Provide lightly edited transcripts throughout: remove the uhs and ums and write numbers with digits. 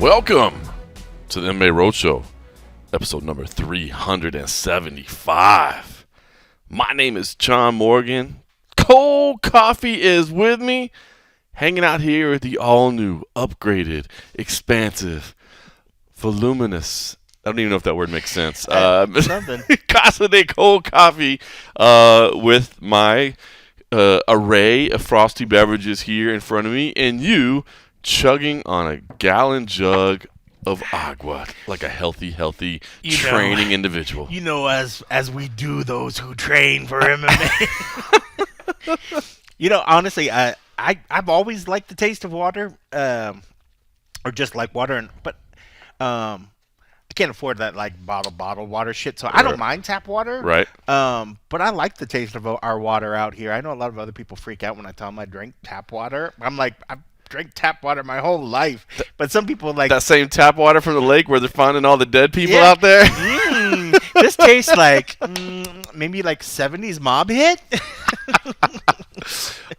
Welcome to the MMA Roadshow, episode number 375. My name is John Morgan. Cold Coffee is with me, hanging out here at the all-new, upgraded, expansive, voluminous, I don't even know if that word makes sense. Something. Casa de Cold Coffee with my array of frosty beverages here in front of me, and you chugging on a gallon jug of agua like a healthy training individual. You know, as we do those who train for MMA. You know, honestly, I've always liked the taste of water, or just like water, but I can't afford that like bottled water shit, so I don't mind tap water. Right. But I like the taste of our water out here. I know a lot of other people freak out when I tell them I drink tap water. I'm like, I've drank tap water my whole life, but some people like that same tap water from the lake where they're finding all the dead people out there. This tastes like maybe like 70s mob hit.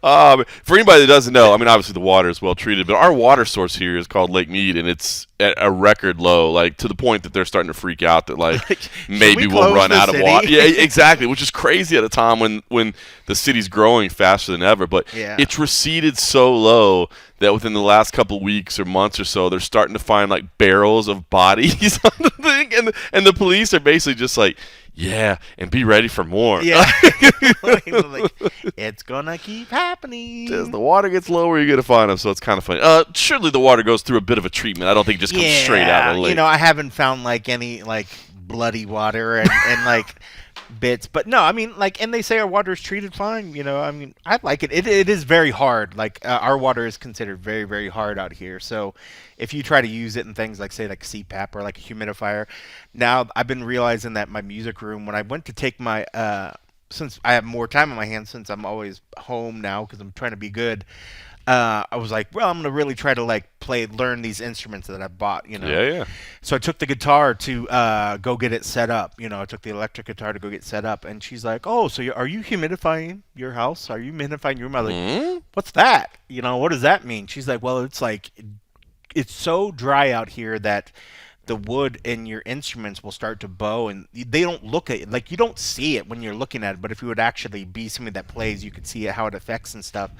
For anybody that doesn't know, I mean, obviously the water is well treated, but our water source here is called Lake Mead, and it's at a record low, like to the point that they're starting to freak out that like maybe we'll run out of water. Yeah, exactly, which is crazy at a time when the city's growing faster than ever. But it's receded so low that within the last couple of weeks or months or so, they're starting to find like barrels of bodies on the thing, and the police are basically just like, yeah, and be ready for more. Yeah. Like, it's gonna keep happening. As the water gets lower, you're gonna find them, so it's kind of funny. Surely the water goes through a bit of a treatment. I don't think it just comes straight out of the lake. You know, I haven't found like any like bloody water and like bits, but no, I mean, like, and they say our water is treated fine. You know, I mean, I like it. It is very hard. Like our water is considered very, very hard out here. So if you try to use it in things like, say, like CPAP or like a humidifier, now I've been realizing that my music room, when I went to take my since I have more time on my hands, since I'm always home now because I'm trying to be good, I was like, well, I'm going to really try to like learn these instruments that I bought, you know. Yeah. So I took the guitar to go get it set up. You know, I took the electric guitar to go get set up, and she's like, oh, so are you humidifying your house? Are you humidifying your room? I was like, what's that? You know, what does that mean? She's like, well, it's like, it's so dry out here that the wood in your instruments will start to bow, and they don't look at it. Like, you don't see it when you're looking at it, but if you would actually be somebody that plays, you could see how it affects and stuff.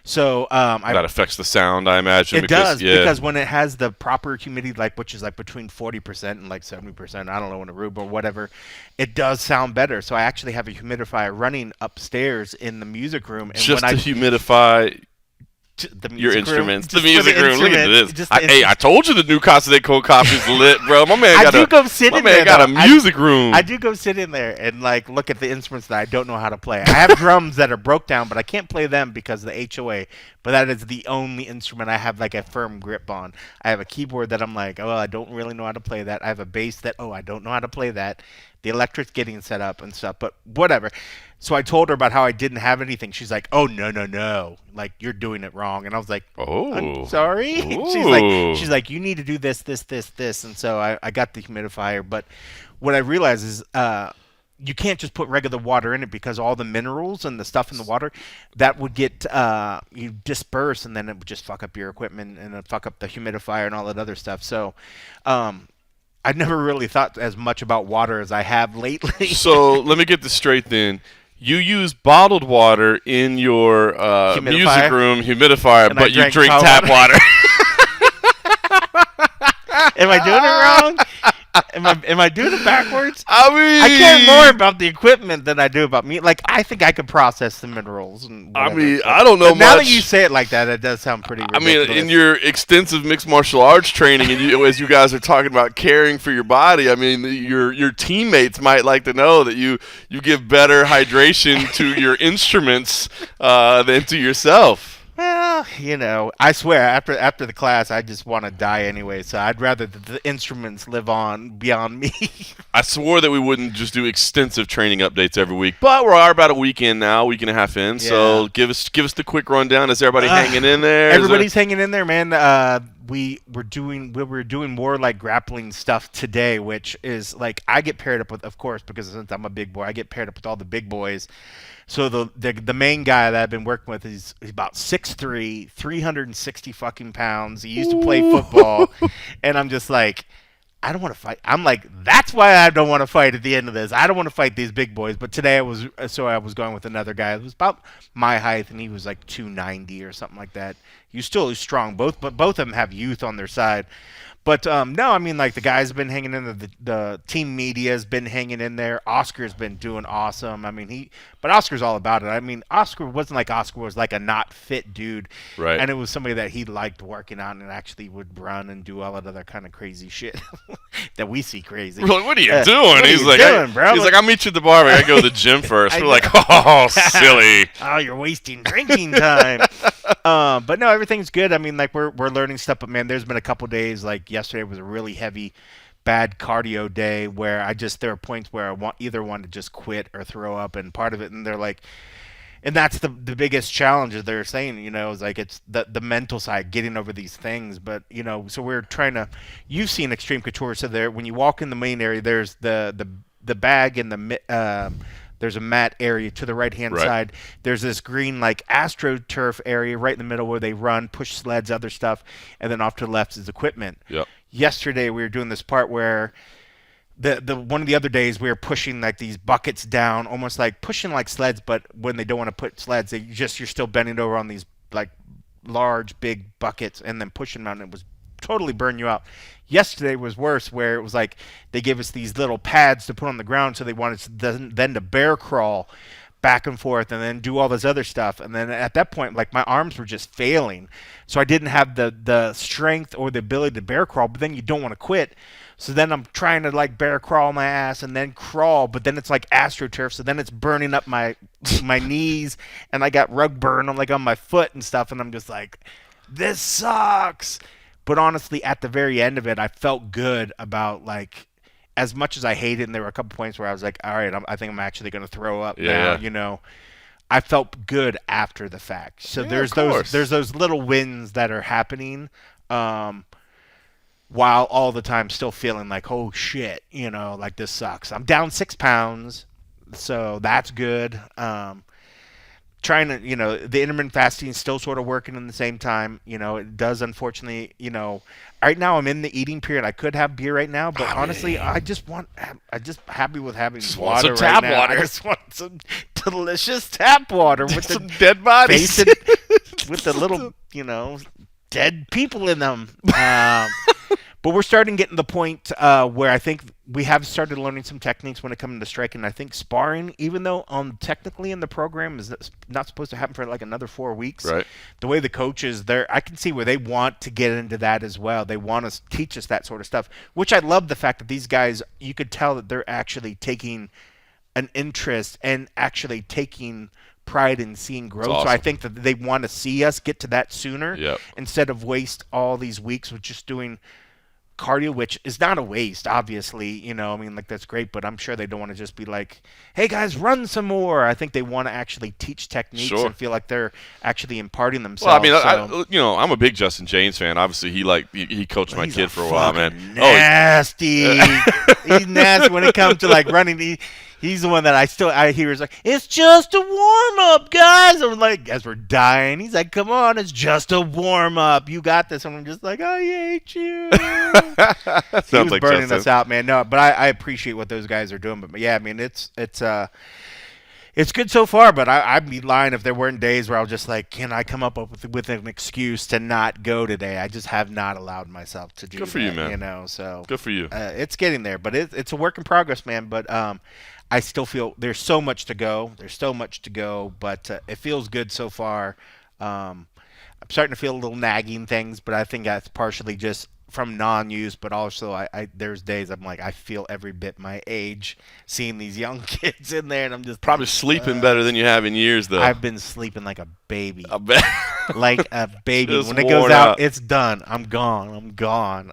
So that affects the sound, I imagine. It does, because when it has the proper humidity, like which is like between 40% and like 70%, I don't know, in a room or whatever, it does sound better. So I actually have a humidifier running upstairs in the music room, and just to humidify your instruments. The music room. Look at this. I told you the new Casa de Cold Coffee is lit, bro. My man got a music room. I do go sit in there and like look at the instruments that I don't know how to play. I have drums that are broke down, but I can't play them because of the HOA. But that is the only instrument I have like a firm grip on. I have a keyboard that I'm like, oh, I don't really know how to play that. I have a bass that, oh, I don't know how to play that. The electric's getting set up and stuff, but whatever. So I told her about how I didn't have anything. She's like, oh, no. Like, you're doing it wrong. And I was like, oh, I'm sorry. She's like, you need to do this. And so I got the humidifier. But what I realized is you can't just put regular water in it, because all the minerals and the stuff in the water, that would get you disperse, and then it would just fuck up your equipment and it'd fuck up the humidifier and all that other stuff. So I've never really thought as much about water as I have lately. So let me get this straight then. You use bottled water in your music room humidifier, but you drink tap water. Am I doing it wrong? Am I doing it backwards? I mean, I care more about the equipment than I do about me. Like, I think I could process the minerals and whatever. I mean, I don't know much. Now that you say it like that, it does sound pretty ridiculous. I mean, in your extensive mixed martial arts training, and as you guys are talking about caring for your body, I mean, your teammates might like to know that you give better hydration to your instruments than to yourself. Well, you know, I swear, after the class, I just want to die anyway, so I'd rather the instruments live on beyond me. I swore that we wouldn't just do extensive training updates every week, but we're about a week and a half in, so give us the quick rundown. Is everybody hanging in there? Everybody's hanging in there, man. we were doing more like grappling stuff today, which is like I get paired up with, of course, because since I'm a big boy, I get paired up with all the big boys. So the main guy that I've been working with he's about 6'3", 360 fucking pounds. He used to play football, and I'm just like, I don't want to fight. I'm like, that's why I don't want to fight at the end of this. I don't want to fight these big boys. But today I was going with another guy that was about my height, and he was like 290 or something like that. He's still strong, but both of them have youth on their side. But no, I mean, like the guy's been hanging in there. The team media's been hanging in there. Oscar's been doing awesome. I mean, but Oscar's all about it. I mean, Oscar wasn't like Oscar was like a not fit dude, right? And it was somebody that he liked working on and actually would run and do all that other kind of crazy shit that we see crazy. We're like, what are you doing? He's like, bro? He's like, I'll meet you at the bar. I gotta go to the gym first. We're like, oh, silly. Oh, you're wasting drinking time. But no, everything's good. I mean, like we're learning stuff. But man, there's been a couple days. Like yesterday was a really heavy, bad cardio day where there are points where I either want to just quit or throw up. And part of it, and they're like, and that's the biggest challenge that they're saying. Is like it's the mental side, getting over these things. But so we're trying to. You've seen Extreme Couture, so there when you walk in the main area, there's the bag and the there's a mat area to the right-hand side. There's this green, like, AstroTurf area right in the middle where they run, push sleds, other stuff. And then off to the left is equipment. Yep. Yesterday we were doing this part where the one of the other days we were pushing, like, these buckets down, almost like pushing like sleds, but when they don't want to put sleds, you're still bending over on these, like, large, big buckets and then pushing them out, and it was totally burn you out. Yesterday was worse, where it was like they gave us these little pads to put on the ground, so they wanted then to bear crawl back and forth and then do all this other stuff. And then at that point, like my arms were just failing, so I didn't have the strength or the ability to bear crawl. But then you don't want to quit, so then I'm trying to like bear crawl my ass and then crawl, but then it's like AstroTurf, so then it's burning up my knees, and I got rug burn on my foot and stuff, and I'm just like, this sucks. But honestly, at the very end of it, I felt good about, like, as much as I hated, and there were a couple points where I was like, all right, I think I'm actually going to throw up now, I felt good after the fact. So there's those little wins that are happening while all the time still feeling like, oh, shit, like this sucks. I'm down 6 pounds, so that's good. Trying to, the intermittent fasting is still sort of working in the same time. It does, unfortunately, right now I'm in the eating period. I could have beer right now, but honestly, I'm just happy with having water right tap now. Water. I just want some delicious tap water with some dead bodies. With the little, dead people in them. But we're starting to get to the point where I think we have started learning some techniques when it comes to striking. And I think sparring, even though technically in the program is not supposed to happen for like another 4 weeks, right? The way the coaches I can see where they want to get into that as well. They want to teach us that sort of stuff, which I love the fact that these guys, you could tell that they're actually taking an interest and actually taking pride in seeing growth. Awesome. So I think that they want to see us get to that sooner instead of waste all these weeks with just doing cardio, which is not a waste, obviously, I mean, like that's great, but I'm sure they don't want to just be like, hey guys, run some more. I think they want to actually teach techniques and feel like they're actually imparting themselves. Well, I mean, I'm a big Justin James fan. Obviously, he coached my kid for a while, man. Nasty. He's nasty when it comes to like running. He's the one that I hear is like, it's just a warm-up, guys. I'm like, as we're dying, he's like, come on, it's just a warm-up. You got this. And I'm just like, I hate you. He was like burning Justin. Us out, man. No, but I appreciate what those guys are doing. But yeah, I mean, it's good so far, but I'd be lying if there weren't days where I was just like, can I come up with an excuse to not go today? I just have not allowed myself to do that. Good for you, man. So good for you. It's getting there, but it's a work in progress, man. But I still feel there's so much to go. But it feels good so far. I'm starting to feel a little nagging things, but I think that's partially just from non-use, but also I there's days I'm like, I feel every bit my age seeing these young kids in there, and I'm just probably sleeping better than you have in years, though. I've been sleeping like a baby. I bet. Like a baby. When it goes out, it's done. I'm gone.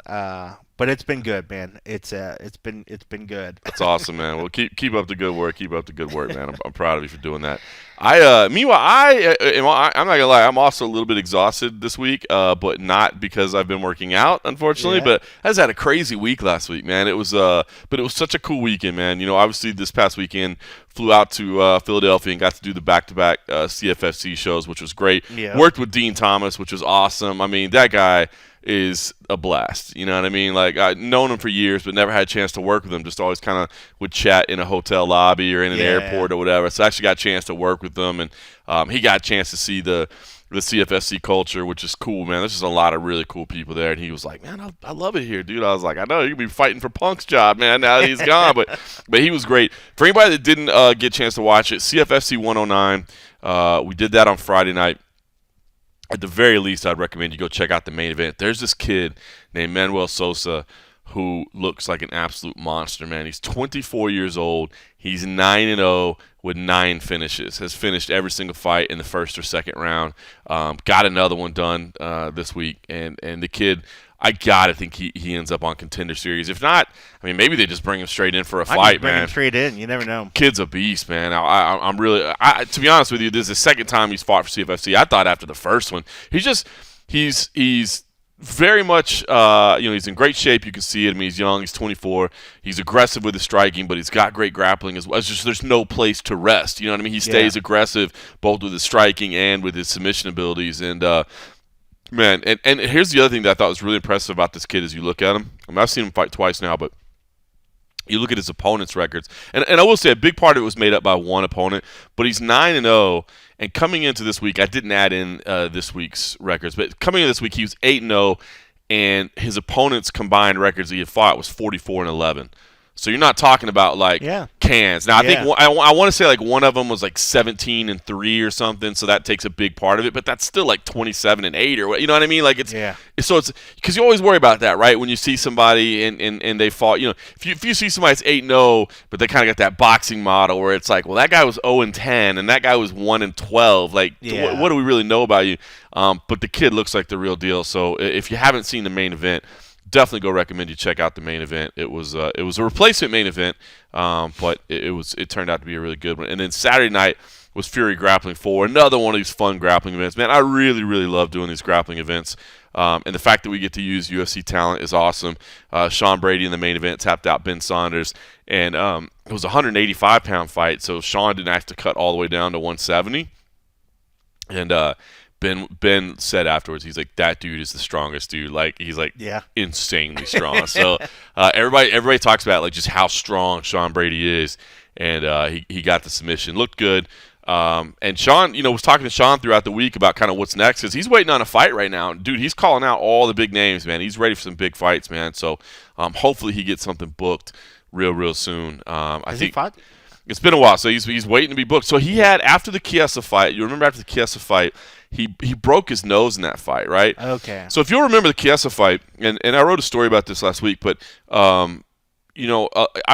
But it's been good, man. It's been good. That's awesome, man. Well, keep up the good work. Keep up the good work, man. I'm proud of you for doing that. Meanwhile, I'm not gonna lie, I'm also a little bit exhausted this week, but not because I've been working out, unfortunately. But I just had a crazy week last week, man. It was such a cool weekend, man. Obviously this past weekend flew out to Philadelphia and got to do the back-to-back CFFC shows, which was great. Yeah. Worked with Dean Thomas, which was awesome. I mean, that guy is a blast. You know what I mean? Like, I've known him for years, but never had a chance to work with him. Just always kind of would chat in a hotel lobby or in an airport or whatever. So I actually got a chance to work with them, and he got a chance to see the CFFC culture, which is cool, man. There's just a lot of really cool people there. And he was like, man, I love it here, dude. I was like, I know, you'll be fighting for Punk's job, man, now that he's gone. But he was great. For anybody that didn't get a chance to watch it, CFFC 109, we did that on Friday night. At the very least, I'd recommend you go check out the main event. There's this kid named Manuel Sosa who looks like an absolute monster, man. He's 24 years old. He's 9-0 with 9 finishes. Has finished every single fight in the first or second round. Got another one done this week. And the kid, I gotta think he ends up on Contender Series. If not, I mean, maybe they just bring him straight in for a fight, man. Bring him straight in. You never know. Kid's a beast, man. I'm really, to be honest with you, this is the second time he's fought for CFFC. I thought after the first one, he's very much, he's in great shape. You can see it. I mean, he's young. He's 24. He's aggressive with his striking, but he's got great grappling as well. It's just there's no place to rest. You know what I mean? He stays aggressive both with his striking and with his submission abilities. And man, and here's the other thing that I thought was really impressive about this kid as you look at him. I mean, I've seen him fight twice now, but you look at his opponent's records. And I will say a big part of it was made up by one opponent, but he's 9-0. And coming into this week, I didn't add in this week's records, but coming into this week, he was 8-0, and his opponent's combined records that he had fought was 44-11. So you're not talking about like cans. Now I think I want to say like one of them was like 17-3 or something. So that takes a big part of it, but that's still like 27-8 or what, you know what I mean? Like it's because you always worry about that, right? When you see somebody and they fought, if you see somebody that's 8-0, but they kind of got that boxing model where it's like, well, that guy was 0-10 and that guy was 1-12. Like, what do we really know about you? But the kid looks like the real deal. So if you haven't seen the main event, definitely go recommend you check out the main event. It was a replacement main event, but it turned out to be a really good one. And then Saturday night was Fury Grappling 4, another one of these fun grappling events. Man, I really, really love doing these grappling events. And the fact that we get to use UFC talent is awesome. Sean Brady in the main event tapped out Ben Saunders, and it was a 185-pound fight, so Sean didn't have to cut all the way down to 170. And Ben said afterwards, he's like, that dude is the strongest dude. Like, he's like insanely strong. So everybody talks about like just how strong Sean Brady is, and he got the submission, looked good. And Sean, was talking to Sean throughout the week about kind of what's next, because he's waiting on a fight right now. Dude, he's calling out all the big names, man. He's ready for some big fights, man. So hopefully he gets something booked real soon. I think he fought? It's been a while, so he's waiting to be booked. So he had, after the Chiesa fight, you remember after the Chiesa fight, he broke his nose in that fight, right? Okay. So if you'll remember the Chiesa fight, and I wrote a story about this last week, but I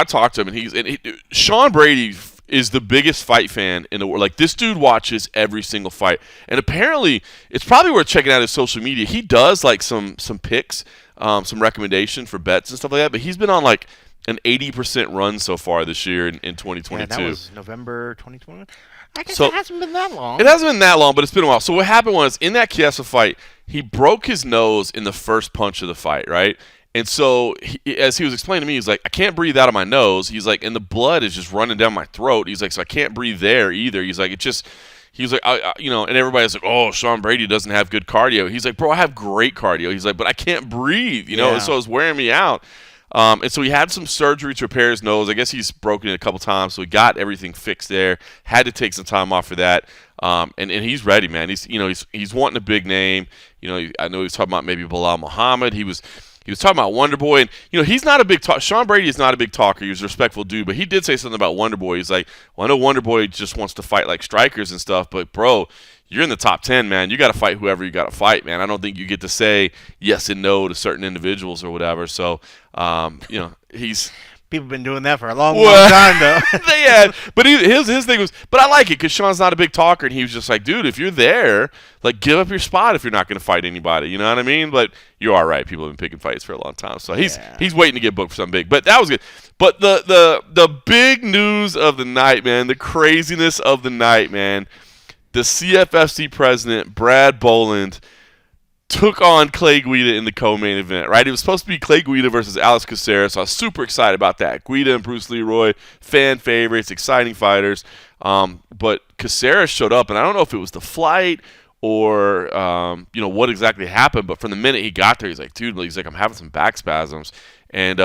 talked to him, and Sean Brady is the biggest fight fan in the world. Like, this dude watches every single fight, and apparently it's probably worth checking out his social media. He does like some picks, some recommendation for bets and stuff like that, but he's been on like an 80% run so far this year in 2022. Yeah, that was November 2021. I guess it hasn't been that long. It hasn't been that long, but it's been a while. So what happened was, in that Chiesa fight, he broke his nose in the first punch of the fight, right? And so, as he was explaining to me, he's like, I can't breathe out of my nose. He's like, and the blood is just running down my throat. He's like, so I can't breathe there either. He's like, he was like, and everybody's like, oh, Sean Brady doesn't have good cardio. He's like, bro, I have great cardio. He's like, but I can't breathe, and so it was wearing me out. And so he had some surgery to repair his nose. I guess he's broken it a couple times, so he got everything fixed there. Had to take some time off for that. And he's ready, man. He's wanting a big name. I know he was talking about maybe Bilal Muhammad. He was talking about Wonder Boy, and he's not a big talker. Sean Brady is not a big talker. He's a respectful dude, but he did say something about Wonder Boy. He's like, well, I know Wonder Boy just wants to fight like strikers and stuff, but bro, you're in the top 10, man. You got to fight whoever you got to fight, man. I don't think you get to say yes and no to certain individuals or whatever. So, he's. People have been doing that for a long time, though. They had, but his thing was, but I like it because Sean's not a big talker, and he was just like, dude, if you're there, like, give up your spot if you're not going to fight anybody. You know what I mean? But you are right. People have been picking fights for a long time, so he's waiting to get booked for something big. But that was good. But the big news of the night, man, the craziness of the night, man, the CFFC president, Brad Boland, took on Clay Guida in the co-main event, right? It was supposed to be Clay Guida versus Alex Casares, so I was super excited about that. Guida and Bruce Leroy, fan favorites, exciting fighters. But Casares showed up, and I don't know if it was the flight or what exactly happened, but from the minute he got there, he's like, dude, I'm having some back spasms. And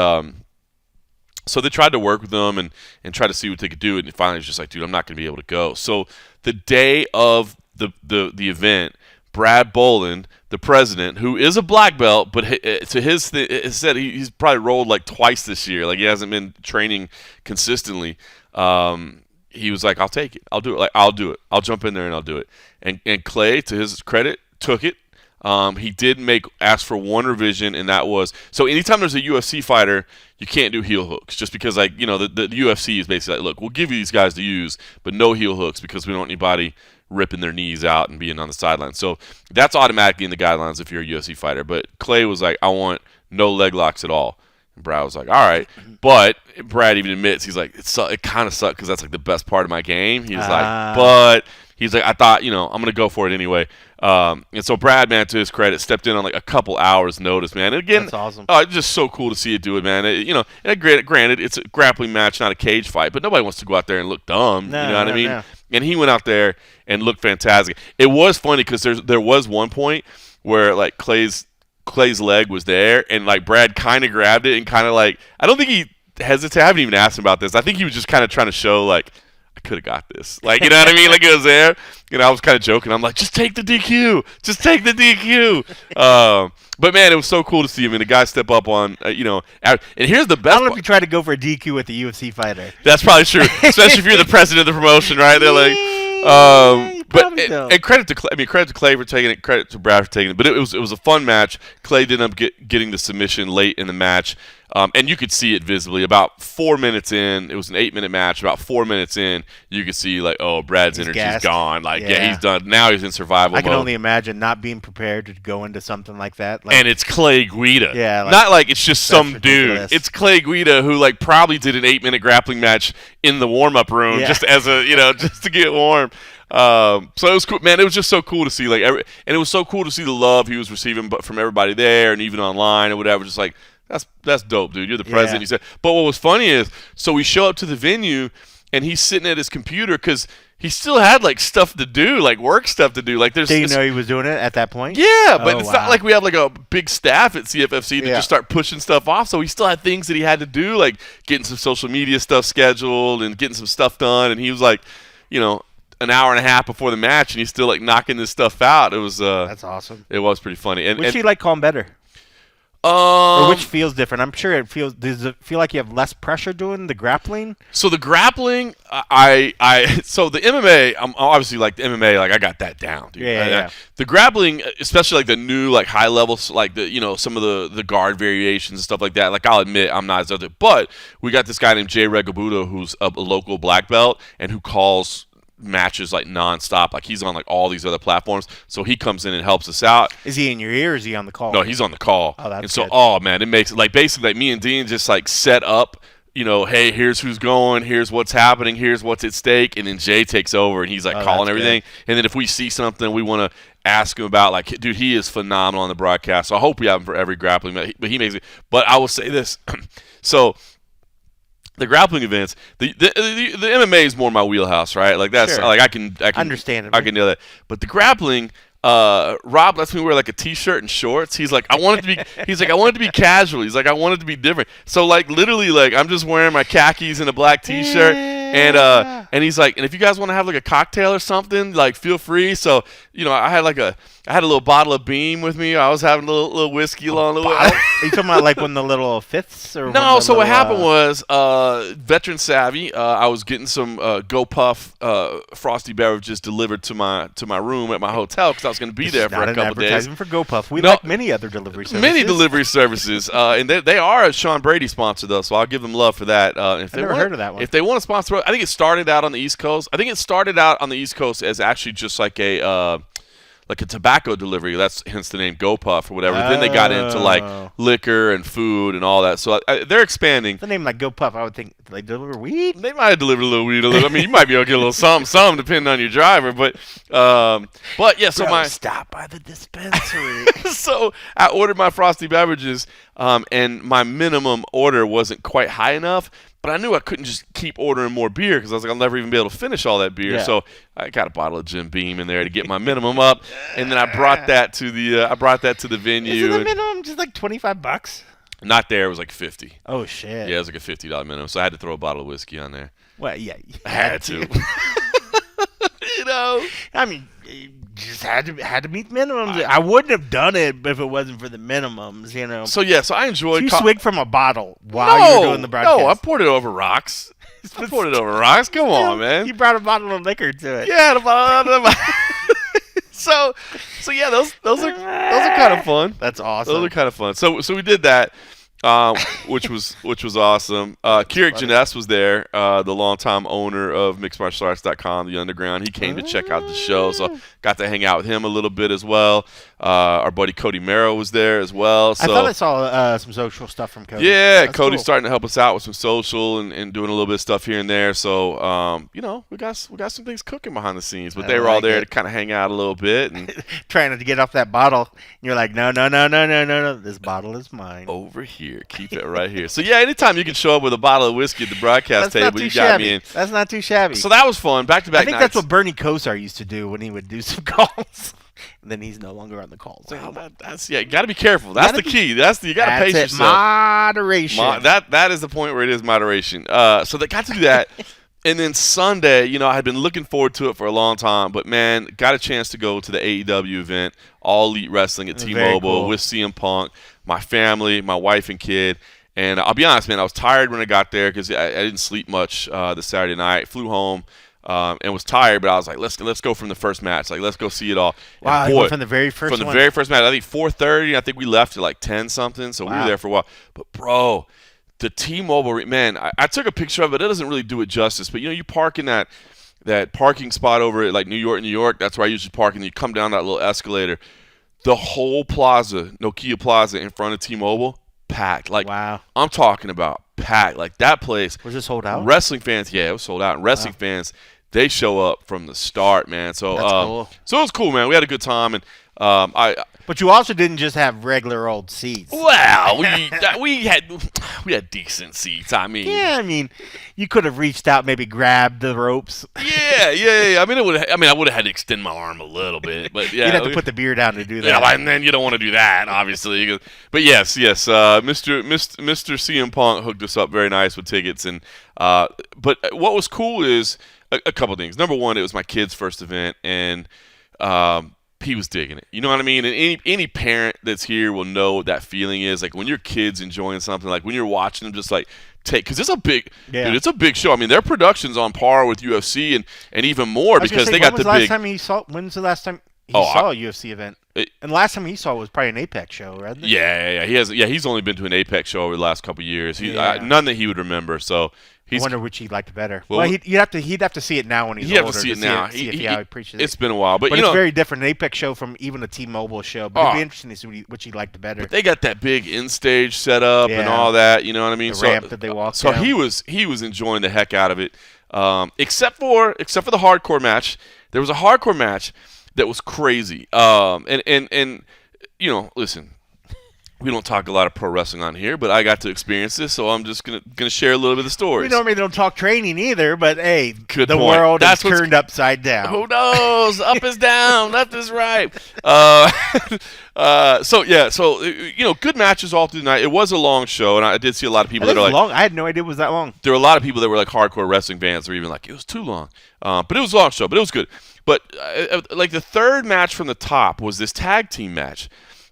so they tried to work with him and try to see what they could do, and finally he's just like, dude, I'm not going to be able to go. So the day of the event, Brad Boland, the president, who is a black belt, but to his it said he's probably rolled like twice this year. Like, he hasn't been training consistently. He was like, I'll take it. I'll do it. Like, I'll do it. I'll jump in there and I'll do it. And Clay, to his credit, took it. He did ask for one revision, and that was, so anytime there's a UFC fighter, you can't do heel hooks, just because, like, the UFC is basically like, look, we'll give you these guys to use, but no heel hooks because we don't want anybody ripping their knees out and being on the sideline. So that's automatically in the guidelines if you're a UFC fighter. But Clay was like, I want no leg locks at all. And Brad was like, all right. But Brad even admits, he's like, it kind of sucked because that's like the best part of my game. He was like, but he's like, I thought, I'm going to go for it anyway. And so Brad, man, to his credit, stepped in on like a couple hours notice, man. And again, that's awesome. It's just so cool to see it do it, man. And granted, it's a grappling match, not a cage fight, but nobody wants to go out there and look dumb. No, you know what I mean? No. And he went out there and looked fantastic. It was funny because there was one point where like Clay's leg was there, and like Brad kind of grabbed it and kind of like, I don't think he hesitated. I haven't even asked him about this. I think he was just kind of trying to show like, I could have got this. Like, you know what I mean? Like, it was there. I was kind of joking. I'm like, just take the DQ. Just take the DQ. But, man, it was so cool to see him. And the guy step up on, and here's the best I don't know if you try to go for a DQ with a UFC fighter. That's probably true, especially if you're the president of the promotion, right? They're like, and credit to Clay for taking it, credit to Brad for taking it. But it was a fun match. Clay did end up getting the submission late in the match. And you could see it visibly. About 4 minutes in, it was an 8-minute match. About 4 minutes in, you could see, like, oh, Brad's energy's gone. Like, yeah, he's done. Now he's in survival mode. I can only imagine not being prepared to go into something like that. Like, and it's Clay Guida. Yeah. Not like it's just some ridiculous. dude. It's Clay Guida who, like, probably did an 8-minute grappling match in the warm-up room just as a, just to get warm. So it was cool, man. It was just so cool to see, like, and it was so cool to see the love he was receiving, but from everybody there and even online or whatever. Just like, that's dope, dude. You're the president. He said. But what was funny is, so we show up to the venue, and he's sitting at his computer because he still had like stuff to do, like work stuff to do. Like, there's. Did you know he was doing it at that point? Yeah, but it's not like we have like a big staff at CFFC to just start pushing stuff off. So he still had things that he had to do, like getting some social media stuff scheduled and getting some stuff done. And he was like, an hour and a half before the match, and he's still like knocking this stuff out. It was that's awesome. It was pretty funny. And which you like calling better? Or which feels different? I'm sure it feels. Does it feel like you have less pressure doing the grappling? So the grappling, so the MMA, I'm obviously like the MMA, like I got that down, dude. Yeah. The grappling, especially like the new like high levels, like the some of the guard variations and stuff like that. Like, I'll admit I'm not as other, but we got this guy named Jay Regabudo who's a local black belt and who calls matches like nonstop. Like, he's on like all these other platforms, so he comes in and helps us out. Is he in your ear or is he on the call? No, he's on the call. Oh, that's and so good. Oh man, it makes it like basically like me and Dean just like set up, hey, here's who's going, here's what's happening, here's what's at stake, and then Jay takes over and he's like calling everything. Good. And then if we see something we want to ask him about, like, dude, he is phenomenal on the broadcast. So I hope we have him for every grappling match, but he makes it. But I will say this. So the grappling events, the MMA is more my wheelhouse, right? Like, that's like I can understand it. I can do that. But the grappling, Rob lets me wear like a t-shirt and shorts. He's like, I want it to be. He's like, I want it to be casual. He's like, I want it to be different. So like literally, like I'm just wearing my khakis and a black t-shirt. And he's like, and if you guys want to have like a cocktail or something, like feel free. So I had a little bottle of Beam with me. I was having a little whiskey along the way. Are you talking about like one of the little fifths or? No. So what happened was, veteran savvy. I was getting some Go Puff frosty beverages delivered to my room at my hotel because I was going to be there for a couple days. Advertising for Go Puff. We like many other delivery services. Many delivery services, and they are a Sean Brady sponsor though, so I'll give them love for that. I've never heard of that one. If they want to sponsor, I think it started out on the East Coast. I think it started out on the East Coast as actually just like a tobacco delivery. That's hence the name Go Puff or whatever. Then they got into like liquor and food and all that. So they're expanding. The name like Go Puff, I would think they deliver weed. They might have delivered a little weed. I mean, you might be able to get a little something depending on your driver. But yeah. So stop by the dispensary. So I ordered my frosty beverages, and my minimum order wasn't quite high enough. But I knew I couldn't just keep ordering more beer because I was like, I'll never even be able to finish all that beer. Yeah. So I got a bottle of Jim Beam in there to get my minimum up, and then I brought that to the venue. Isn't the minimum just like $25? Not there. It was like $50. Oh shit. Yeah, it was like a $50 minimum. So I had to throw a bottle of whiskey on there. Well, yeah, I had to. I mean, you just had to meet minimums. I wouldn't have done it if it wasn't for the minimums, So I enjoyed. You swig from a bottle while you were doing the broadcast. No, I poured it over rocks. Come on, man. You brought a bottle of liquor to it. Yeah, So yeah, those are kind of fun. That's awesome. Those are kind of fun. So we did that. Which was awesome. Keurig Janess was there, the longtime owner of MixedMartialArts.com, the Underground. He came to check out the show, so got to hang out with him a little bit as well. Our buddy Cody Merrow was there as well. So, I thought I saw some social stuff from Cody. Yeah, that's Cody's cool. Starting to help us out with some social and doing a little bit of stuff here and there. So, we got some things cooking behind the scenes, but they were all there to kind of hang out a little bit and trying to get off that bottle. And you're like, no, this bottle is mine. Over here. Keep it right here. So, yeah, anytime you can show up with a bottle of whiskey at the broadcast table, you got me in. That's not too shabby. So that was fun. Back-to-back nights. I think that's what Bernie Kosar used to do when he would do some calls. And then he's no longer on the calls. Well, you got to be careful. That's the key. You got to pace yourself. Moderation. That is the point where it is moderation. So they got to do that. And then Sunday, I had been looking forward to it for a long time, but man, got a chance to go to the AEW event, All Elite Wrestling at T-Mobile with CM Punk, my family, my wife and kid. And I'll be honest, man, I was tired when I got there because I didn't sleep much the Saturday night. Flew home and was tired, but I was like, let's go from the first match. Like, let's go see it all. Wow, boy, from the very first From the very first match. I think 4:30. I think we left at like 10-something, so we were there for a while. But, bro, the T-Mobile, man, I took a picture of it. It doesn't really do it justice. But, you park in that parking spot over at, like, New York. That's where I usually park. And you come down that little escalator. The whole plaza, Nokia Plaza in front of T-Mobile, packed. Like, wow. I'm talking about packed. Like, that place. Was it sold out? Wrestling fans, yeah, it was sold out. And wrestling fans, they show up from the start, man. So, that's cool. So it was cool, man. We had a good time. And But you also didn't just have regular old seats. Well, we had decent seats. I mean, you could have reached out, maybe grabbed the ropes. Yeah. I mean, I would have had to extend my arm a little bit, but yeah, you'd have to put the beer down to do that. Yeah, and then you don't want to do that, obviously. But yes, Mr. CM Punk hooked us up very nice with tickets, and but what was cool is a couple things. Number one, it was my kid's first event, and he was digging it. You know what I mean? And any parent that's here will know what that feeling is. Like when your kid's enjoying something, like when you're watching them just like because it's a big dude, it's a big show. I mean, their production's on par with UFC and even more because they got the big. When's the last time he saw a UFC event? And the last time he saw was probably an Apex show, right? Yeah. He's only been to an Apex show over the last couple of years. None that he would remember. So I wonder which he liked better. Well, he'd have to see it now when he's older. He'd have to see it now. See how he appreciates it. It's been a while, but it's very different. An Apex show from even a T-Mobile show. But it'd be interesting to see which he liked better. But they got that big in-stage setup and all that. You know what I mean? The ramp that they walk down. So he was enjoying the heck out of it. Except for the hardcore match. There was a hardcore match that was crazy. And listen. we don't talk a lot of pro wrestling on here, but I got to experience this, so I'm just gonna share a little bit of the stories. We normally don't talk training either, but hey, Good the point. world is turned upside down. Who knows? Up is down, left is right. So good matches all through the night. It was a long show, and I did see a lot of people that are like, long. I had no idea it was that long. There were a lot of people that were like hardcore wrestling fans, or even like it was too long. But it was a long show, but it was good. But like the third match from the top was this tag team match.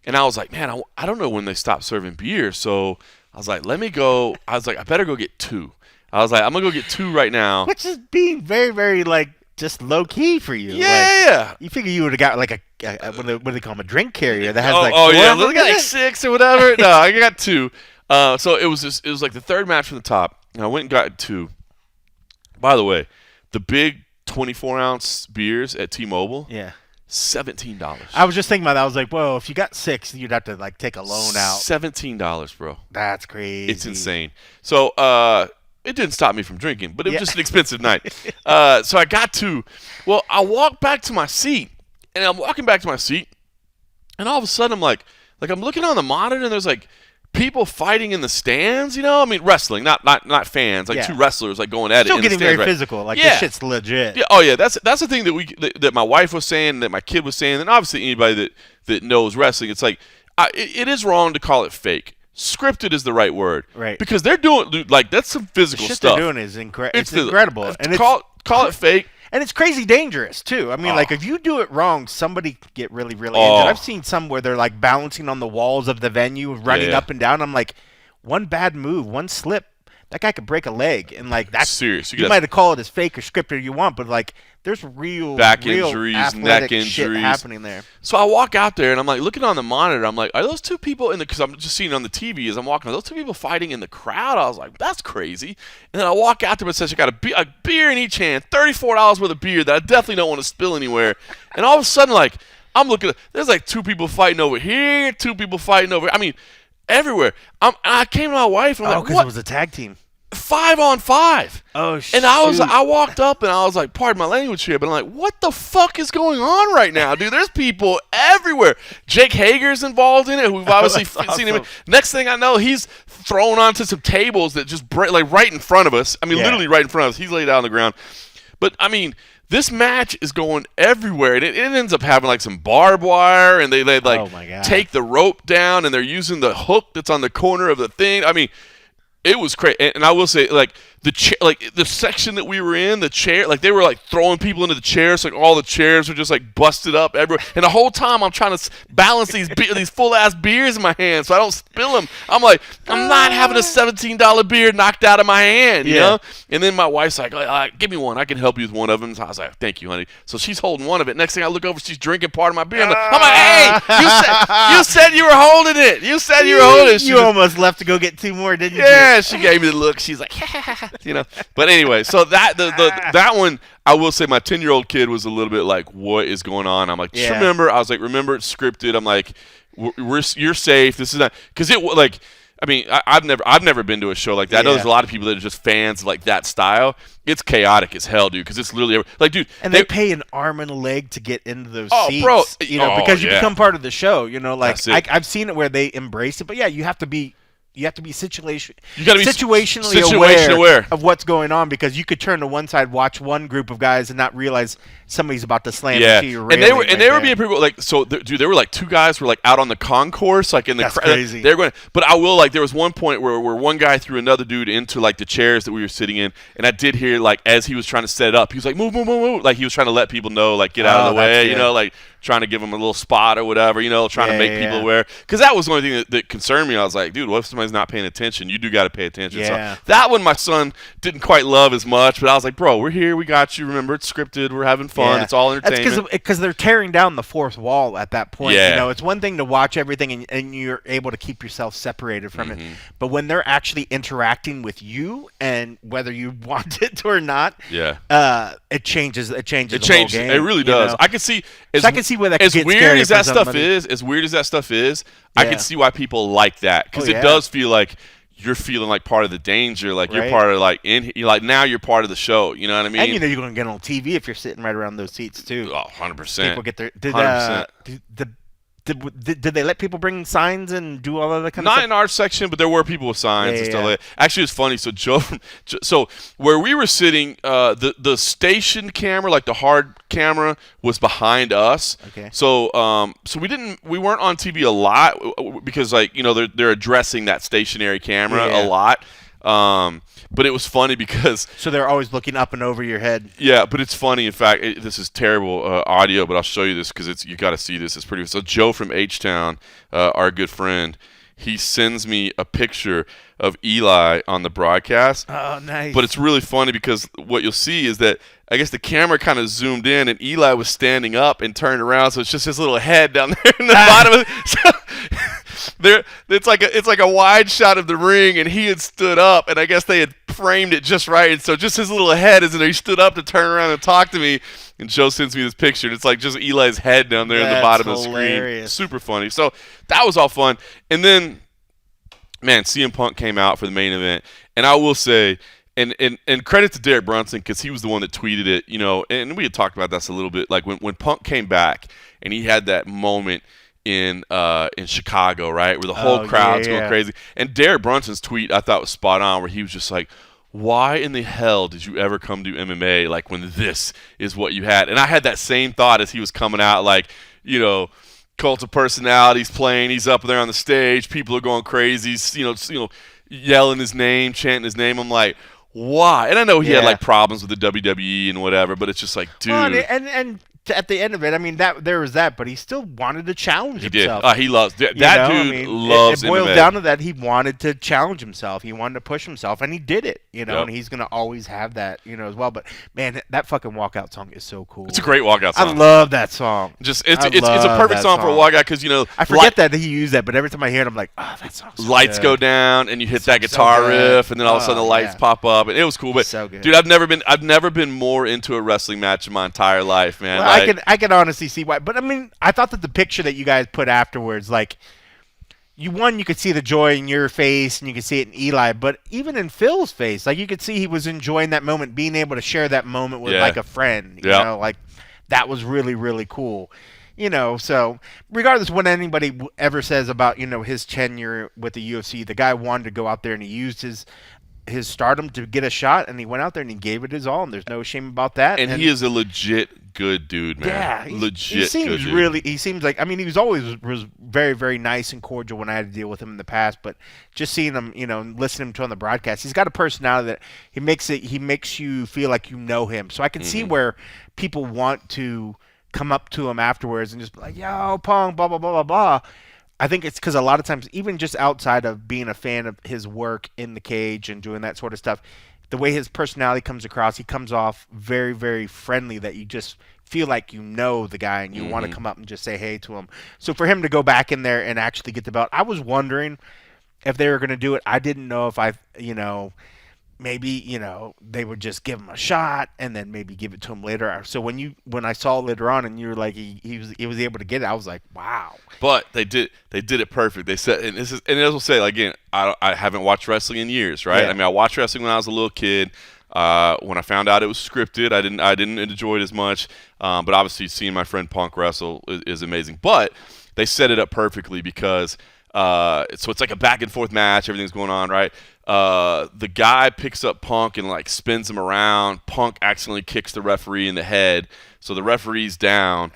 And I was like, man, I don't know when they stopped serving beer. So I was like, I better go get 2. I was like, I'm going to go get 2 right now. Which is being very, very, like, just low-key for you. Yeah. You figure you would have got, like, what do they call them, a drink carrier that has, they got like 6 or whatever. No, I got 2. So it was like the third match from the top. And I went and got 2. By the way, the big 24-ounce beers at T-Mobile. Yeah. $17. I was just thinking about that. I was like, well, if you got 6, you'd have to like take a loan out. $17, bro. That's crazy. It's insane. So it didn't stop me from drinking, but it was just an expensive night. So I got 2. Well, I walked back to my seat, and I'm walking back to my seat, and all of a sudden I'm like I'm looking on the monitor, and there's like people fighting in the stands, I mean, wrestling, not fans, like 2 wrestlers like going at Still it. getting very physical, like this shit's legit. Yeah, oh yeah, that's the thing that my wife was saying, that my kid was saying, and obviously anybody that knows wrestling, it's like it is wrong to call it fake. Scripted is the right word, right? Because they're doing like that's some physical the shit stuff. They're doing is it's incredible, and call it fake. And it's crazy dangerous, too. I mean, like, if you do it wrong, somebody could get really, really injured. I've seen some where they're, like, balancing on the walls of the venue, running up and down. I'm like, one bad move, one slip, that guy could break a leg. And, like, that's serious. You might have called it as fake or scripted you want, but, like, there's real back injuries, neck injuries shit happening there. So I walk out there, and I'm like looking on the monitor. I'm like, are those 2 people because I'm just seeing on the TV as I'm walking, are those 2 people fighting in the crowd? I was like, that's crazy. And then I walk out there and says, I got a beer in each hand, $34 worth of beer that I definitely don't want to spill anywhere. And all of a sudden, like, I'm looking, there's like 2 people fighting over here, 2 people fighting over, I mean, everywhere. I came to my wife, and I'm like, because it was a tag team. 5-on-5. Oh, shit. And I walked up and I was like, pardon my language here, but I'm like, what the fuck is going on right now, dude? There's people everywhere. Jake Hager's involved in it, who've obviously seen him. Next thing I know, he's thrown onto some tables that just break, like right in front of us. I mean, literally right in front of us. He's laid out on the ground. But, I mean, this match is going everywhere. And it ends up having like some barbed wire, and they like take the rope down, and they're using the hook that's on the corner of the thing. I mean, it was crazy. And I will say, like, the section that we were in, the chair, like they were like throwing people into the chairs, like all the chairs were just like busted up everywhere. And the whole time I'm trying to balance these full ass beers in my hand so I don't spill them. I'm like, I'm not having a $17 beer knocked out of my hand, you know? And then my wife's like, give me one. I can help you with one of them. So I was like, thank you, honey. So she's holding one of it. Next thing I look over, she's drinking part of my beer. I'm like, hey, you said you were holding it. You said you were holding it. You almost left to go get 2 more, didn't you? Yeah, she gave me the look. She's like, But anyway, so that one, I will say my 10-year-old kid was a little bit like, what is going on? I'm like, just remember. I was like, remember, it's scripted. I'm like, you're safe. This is not, because it like, I mean, I've never been to a show like that. I know there's a lot of people that are just fans of like that style. It's chaotic as hell, dude, because it's literally like, dude. And they pay an arm and a leg to get into those seats, bro, because you become part of the show. Like I've seen it where they embrace it, but you have to be. You have to be situationally aware of what's going on, because you could turn to one side, watch one group of guys, and not realize somebody's about to slam into your railing. And they were being pretty like, so dude, there were like 2 guys were like out on the concourse, like in the crowd. Crazy. They're going, but I will, like, there was one point where one guy threw another dude into like the chairs that we were sitting in, and I did hear, like, as he was trying to set it up, he was like, move, like he was trying to let people know, like, get out of the way, like trying to give them a little spot or whatever, trying to make people aware. Because that was the only thing that concerned me. I was like, dude, what if somebody's not paying attention? You do got to pay attention. Yeah. So that one my son didn't quite love as much, but I was like, bro, we're here, we got you. Remember, it's scripted, we're having fun, it's all entertainment. That's because they're tearing down the 4th wall at that point. It's one thing to watch everything and you're able to keep yourself separated from it, but when they're actually interacting with you, and whether you want it or not, it changes the whole game. It really does. I can see. I can see where that as gets weird as that stuff somebody. is. As weird as that stuff is, I can see why people like that, because it does feel like you're feeling like part of the danger, like you're part of now you're part of the show. You know what I mean? And you're going to get on TV if you're sitting right around those seats too. Oh, 100%. People get their Did they let people bring signs and do all of that kind of stuff? Not in our section, but there were people with signs and stuff like that. Actually, it's funny. So where we were sitting, the station camera, like the hard camera, was behind us. Okay. So we weren't on TV a lot because they're addressing that stationary camera a lot. But it was funny because so they're always looking up and over your head. Yeah, but it's funny. In fact, this is terrible audio, but I'll show you this because you got to see this. It's pretty. So Joe from H-Town, our good friend, he sends me a picture of Eli on the broadcast. Oh, nice. But it's really funny because what you'll see is that I guess the camera kind of zoomed in and Eli was standing up and turned around, so it's just his little head down there in the bottom of it. It's like a wide shot of the ring, and he had stood up, and I guess they had framed it just right, and so just his little head is in there. He stood up to turn around and talk to me, and Joe sends me this picture, and it's like just Eli's head down there in the bottom of the screen. Super funny. So that was all fun. And then, man, CM Punk came out for the main event, and I will say, and credit to Derek Brunson because he was the one that tweeted it, and we had talked about this a little bit, like when Punk came back and he had that moment in Chicago, right, where the whole crowd's going crazy. And Derek Brunson's tweet I thought was spot on, where he was just like, why in the hell did you ever come to MMA like when this is what you had? And I had that same thought as he was coming out, like, Cult of Personality's playing, he's up there on the stage, people are going crazy, yelling his name, chanting his name. I'm like, why? And I know he had like problems with the WWE and whatever, but it's just like, dude. Well, and at the end of it, I mean, there was that, but he still wanted to challenge himself. He did. He loves that. Dude loves it boiled MMA. down to that. He wanted to challenge himself. He wanted to push himself, and he did it. And he's gonna always have that, as well. But man, that fucking walkout song is so cool. It's a great walkout song. I love that song. It's a perfect song for a walkout because I forget that he used that, but every time I hear it, I'm like, oh, that song's so lights good. Go down, and you hit that guitar riff, and then all of a sudden the lights pop up, and it was cool. But so good. Dude, I've never been more into a wrestling match in my entire life, man. Well, I can honestly see why, but I mean, I thought that the picture that you guys put afterwards, like, you could see the joy in your face, and you could see it in Eli, but even in Phil's face, like, you could see he was enjoying that moment, being able to share that moment with like a friend. You know, like, that was really, really cool. So regardless of what anybody ever says about his tenure with the UFC, the guy wanted to go out there and he used his stardom to get a shot, and he went out there and he gave it his all, and there's no shame about that. And he is a legit good dude, man. Yeah, he seems really. He seems like. I mean, he was very, very nice and cordial when I had to deal with him in the past. But just seeing him, listening to him on the broadcast, he's got a personality that he makes you feel like you know him. So I can see where people want to come up to him afterwards and just be like, "Yo, Pong, blah blah blah blah blah." I think it's because a lot of times, even just outside of being a fan of his work in the cage and doing that sort of stuff, the way his personality comes across, he comes off very, very friendly, that you just feel like you know the guy and you want to come up and just say hey to him. So for him to go back in there and actually get the belt, I was wondering if they were going to do it. I didn't know if maybe they would just give him a shot and then maybe give it to him later. So when I saw later on and you were like he was able to get it, I was like, wow. But they did it perfect. They said, and as we'll say, again, I haven't watched wrestling in years, right? I mean, I watched wrestling when I was a little kid. When I found out it was scripted, I didn't enjoy it as much. But obviously, seeing my friend Punk wrestle is amazing. But they set it up perfectly because so it's like a back and forth match. Everything's going on, right? The guy picks up Punk and spins him around. Punk accidentally kicks the referee in the head, so the referee's down.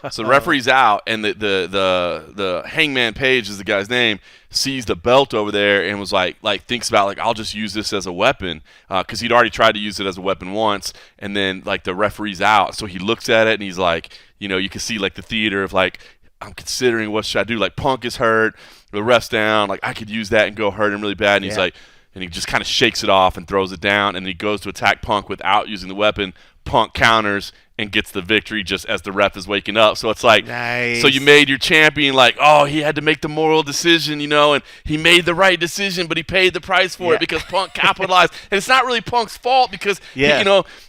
So the referee's out, and the Hangman Page is the guy's name. Sees the belt over there and was like thinks about I'll just use this as a weapon because he'd already tried to use it as a weapon once, and then the referee's out, so he looks at it and he's like, you can see the theater of I'm considering what should I do. Punk is hurt, the ref's down. I could use that and go hurt him really bad. And he's and he just kind of shakes it off and throws it down. And then he goes to attack Punk without using the weapon. Punk counters and gets the victory just as the ref is waking up. So it's nice. So you made your champion he had to make the moral decision, and he made the right decision, but he paid the price for it because Punk capitalized. And it's not really Punk's fault because,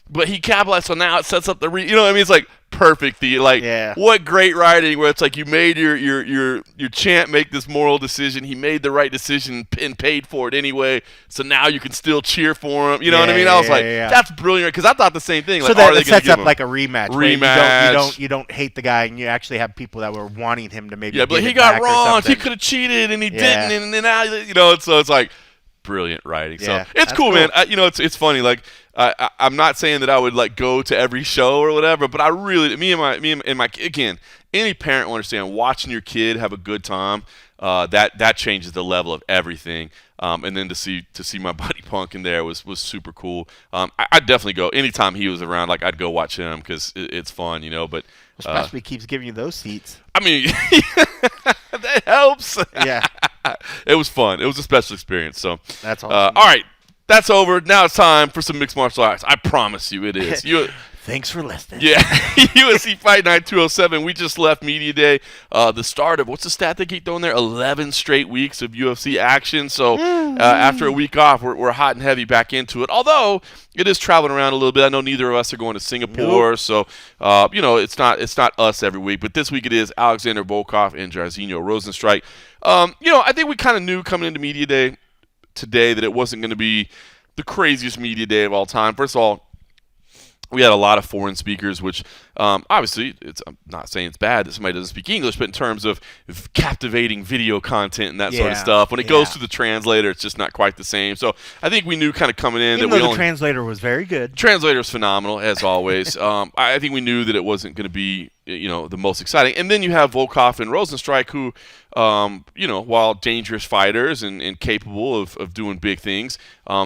but he capitalized. So now it sets up the what I mean? It's perfect. What great writing where it's like you made your champ make this moral decision. He made the right decision and paid for it anyway. So now you can still cheer for him. You know what I mean? I was that's brilliant because I thought the same thing. So like, that sets up like a rematch. Rematch. You don't hate the guy, and you actually have people that were wanting him to maybe. Yeah, but he got wrong. He could have cheated, and he didn't, and then now so it's like brilliant writing. So it's cool, man. It's funny. Like I'm not saying that I would like go to every show or whatever, but I really, me and my again, any parent will understand watching your kid have a good time. That changes the level of everything. And then to see my buddy Punk in there was super cool. I'd definitely go anytime he was around. Like I'd go watch him because it's fun, But especially keeps giving you those seats. I mean, that helps. Yeah, it was fun. It was a special experience. So that's awesome. All right, that's over. Now it's time for some mixed martial arts. I promise you, it is. Thanks for listening. Yeah, USC Fight Night 207. We just left Media Day. The start of, what's the stat they keep throwing there? 11 straight weeks of UFC action. So after a week off, we're hot and heavy back into it. Although it is traveling around a little bit. I know neither of us are going to Singapore. Nope. So, it's not us every week. But this week it is Alexander Volkov and Jairzinho Rozenstruik. I think we kind of knew coming into Media Day today that it wasn't going to be the craziest media day of all time. First of all, we had a lot of foreign speakers, which obviously I'm not saying it's bad that somebody doesn't speak English, but in terms of captivating video content and that sort of stuff, when it goes to the translator, it's just not quite the same. So I think we knew kind of coming in that the translator was very good. The translator was phenomenal, as always. I think we knew that it wasn't going to be the most exciting. And then you have Volkov and Rozenstruik, who, while dangerous fighters and capable of doing big things,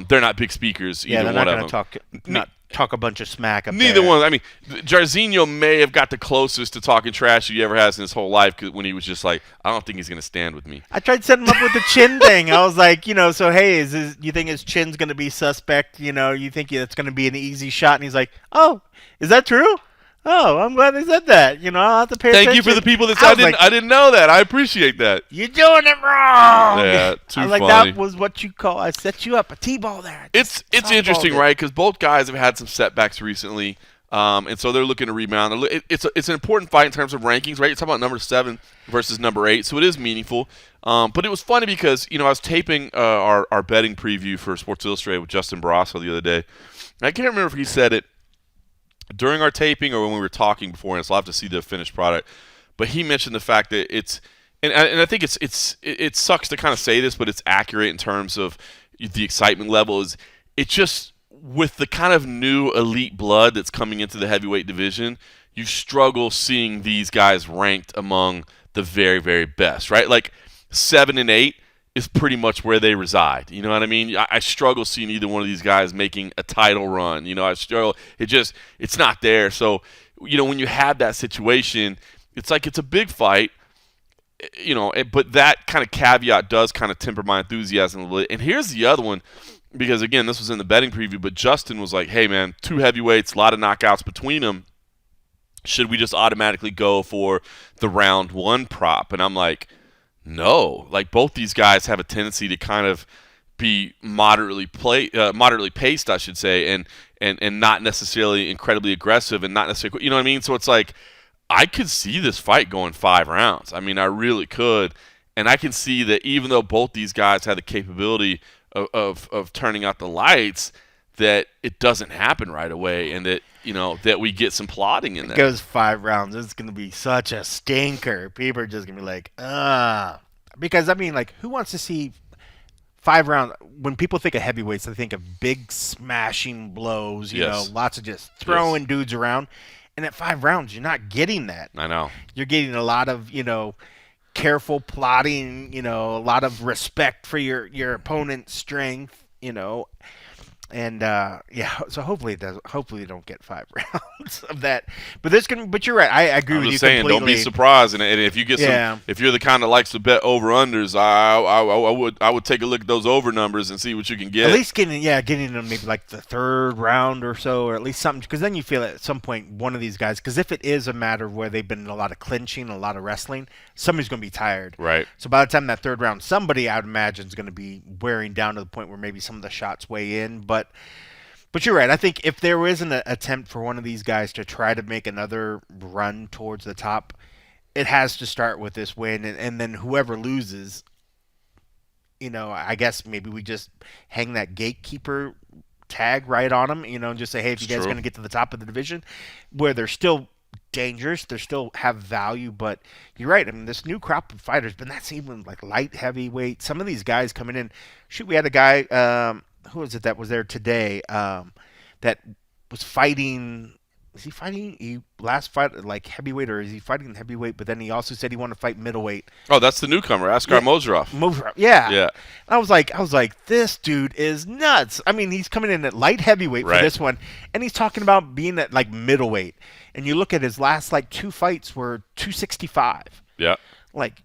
they're not big speakers. Yeah, either they're one not going to talk a bunch of smack up Neither there. one. I mean, Jairzinho may have got the closest to talking trash he ever has in his whole life when he was just like, I don't think he's going to stand with me. I tried setting him up with the chin thing. I was like, so hey, you think his chin's going to be suspect? You think it's going to be an easy shot? And he's like, oh, is that true? Oh, I'm glad they said that. I'll have to pay attention. Thank you for the people that said I didn't know that. I appreciate that. You're doing it wrong. Yeah, too funny. That was what you call, I set you up, a T-ball there. It's interesting, right? Because both guys have had some setbacks recently, and so they're looking to rebound. It's an important fight in terms of rankings, right? You're talking about number 7 versus number 8, so it is meaningful. But it was funny because, I was taping our betting preview for Sports Illustrated with Justin Barrasso the other day. I can't remember if he said it during our taping or when we were talking beforehand, so I'll have to see the finished product. But he mentioned the fact that it's and I think it sucks to kind of say this, but it's accurate in terms of the excitement level. It just, with the kind of new elite blood that's coming into the heavyweight division, you struggle seeing these guys ranked among the very, very best, right? Like 7 and 8 is pretty much where they reside. You know what I mean? I struggle seeing either one of these guys making a title run. I struggle. It's not there. So, when you have that situation, it's like it's a big fight, but that kind of caveat does kind of temper my enthusiasm a little bit. And here's the other one, because, again, this was in the betting preview, but Justin was like, hey, man, 2 heavyweights, a lot of knockouts between them. Should we just automatically go for the round 1 prop? And I'm like, no, like both these guys have a tendency to kind of be moderately paced, I should say, and not necessarily incredibly aggressive and not necessarily, you know what I mean? So it's like I could see this fight going 5 rounds. I mean, I really could, and I can see that even though both these guys have the capability of turning out the lights, that it doesn't happen right away, and that that we get some plotting in there. It goes 5 rounds. It's going to be such a stinker. People are just going to be like, because I mean, like, who wants to see 5 rounds? When people think of heavyweights, they think of big smashing blows. You know, lots of just throwing dudes around. And at 5 rounds, you're not getting that. I know. You're getting a lot of careful plotting. A lot of respect for your opponent's strength. And so hopefully it does. Hopefully, we don't get 5 rounds of that. But but you're right. I agree with you completely. Don't be surprised. And if you get if you're the kind that likes to bet over unders, I would take a look at those over numbers and see what you can get. At least getting them maybe like the 3rd round or so, or at least something, because then you feel at some point one of these guys. Because if it is a matter where they've been in a lot of clinching, a lot of wrestling, somebody's going to be tired. Right. So by the time that 3rd round, somebody I would imagine is going to be wearing down to the point where maybe some of the shots weigh in, but. But you're right. I think if there is an attempt for one of these guys to try to make another run towards the top, it has to start with this win, and then whoever loses, I guess maybe we just hang that gatekeeper tag right on them, and just say, hey, if you guys are going to get to the top of the division, where they're still dangerous, they still have value, but you're right. I mean, this new crop of fighters, but that's even like light heavyweight. Some of these guys coming in. Shoot, we had a guy, who was it that was there today, that was fighting. Is he fighting? He last fight like heavyweight, or is he fighting heavyweight? But then he also said he wanted to fight middleweight. Oh, that's the newcomer, Askar Movsar. Movsar, yeah. Yeah. I was like, this dude is nuts. I mean, he's coming in at light heavyweight for this one, and he's talking about being at like middleweight. And you look at his last like 2 fights were 265. Yeah. Like,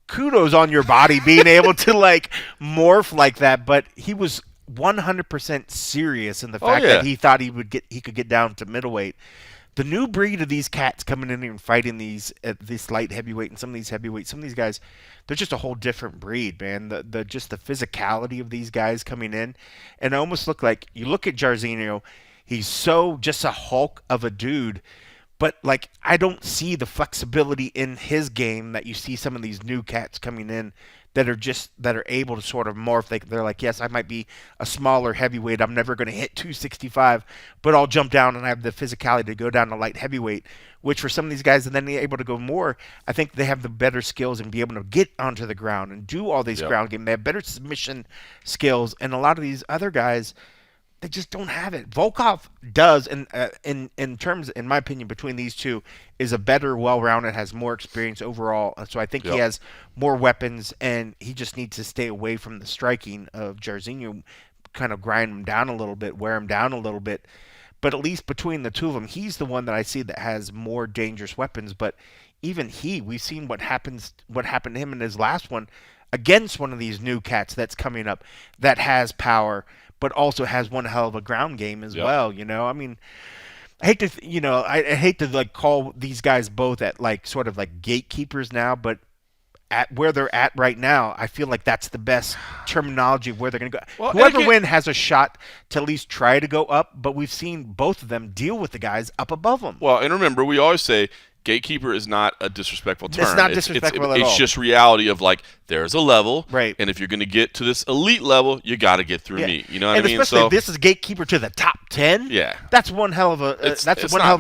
kudos on your body being able to like morph like that, but he was 100% serious in the fact that he thought he could get down to middleweight. The new breed of these cats coming in here and fighting this light heavyweight and some of these heavyweights, some of these guys, they're just a whole different breed, man. The just the physicality of these guys coming in, and it almost look like you look at Jairzinho, he's so just a hulk of a dude. But, like, I don't see the flexibility in his game that you see some of these new cats coming in that are able to sort of morph. They're like, yes, I might be a smaller heavyweight. I'm never going to hit 265, but I'll jump down and I have the physicality to go down to light heavyweight, which for some of these guys, and then they're able to go more, I think they have the better skills and be able to get onto the ground and do all these ground game. They have better submission skills, and a lot of these other guys, they just don't have it. Volkov does, in terms, in my opinion, between these two, is a better, well-rounded, has more experience overall. So I think he has more weapons, and he just needs to stay away from the striking of Jairzinho, kind of grind him down a little bit, wear him down a little bit. But at least between the two of them, he's the one that I see that has more dangerous weapons. But even we've seen what happened to him in his last one against one of these new cats that's coming up that has power, but also has one hell of a ground game as well. I mean, I hate to, I hate to like call these guys both at like sort of like gatekeepers now, but at where they're at right now, I feel like that's the best terminology of where they're going to go. Well, whoever wins has a shot to at least try to go up, but we've seen both of them deal with the guys up above them. Well, and remember, we always say gatekeeper is not a disrespectful term. It's not disrespectful at all. It's just reality of like there's a level, right? And if you're going to get to this elite level, you got to get through me. You know what I mean? Especially if this is gatekeeper to the top 10. Yeah, that's one hell of a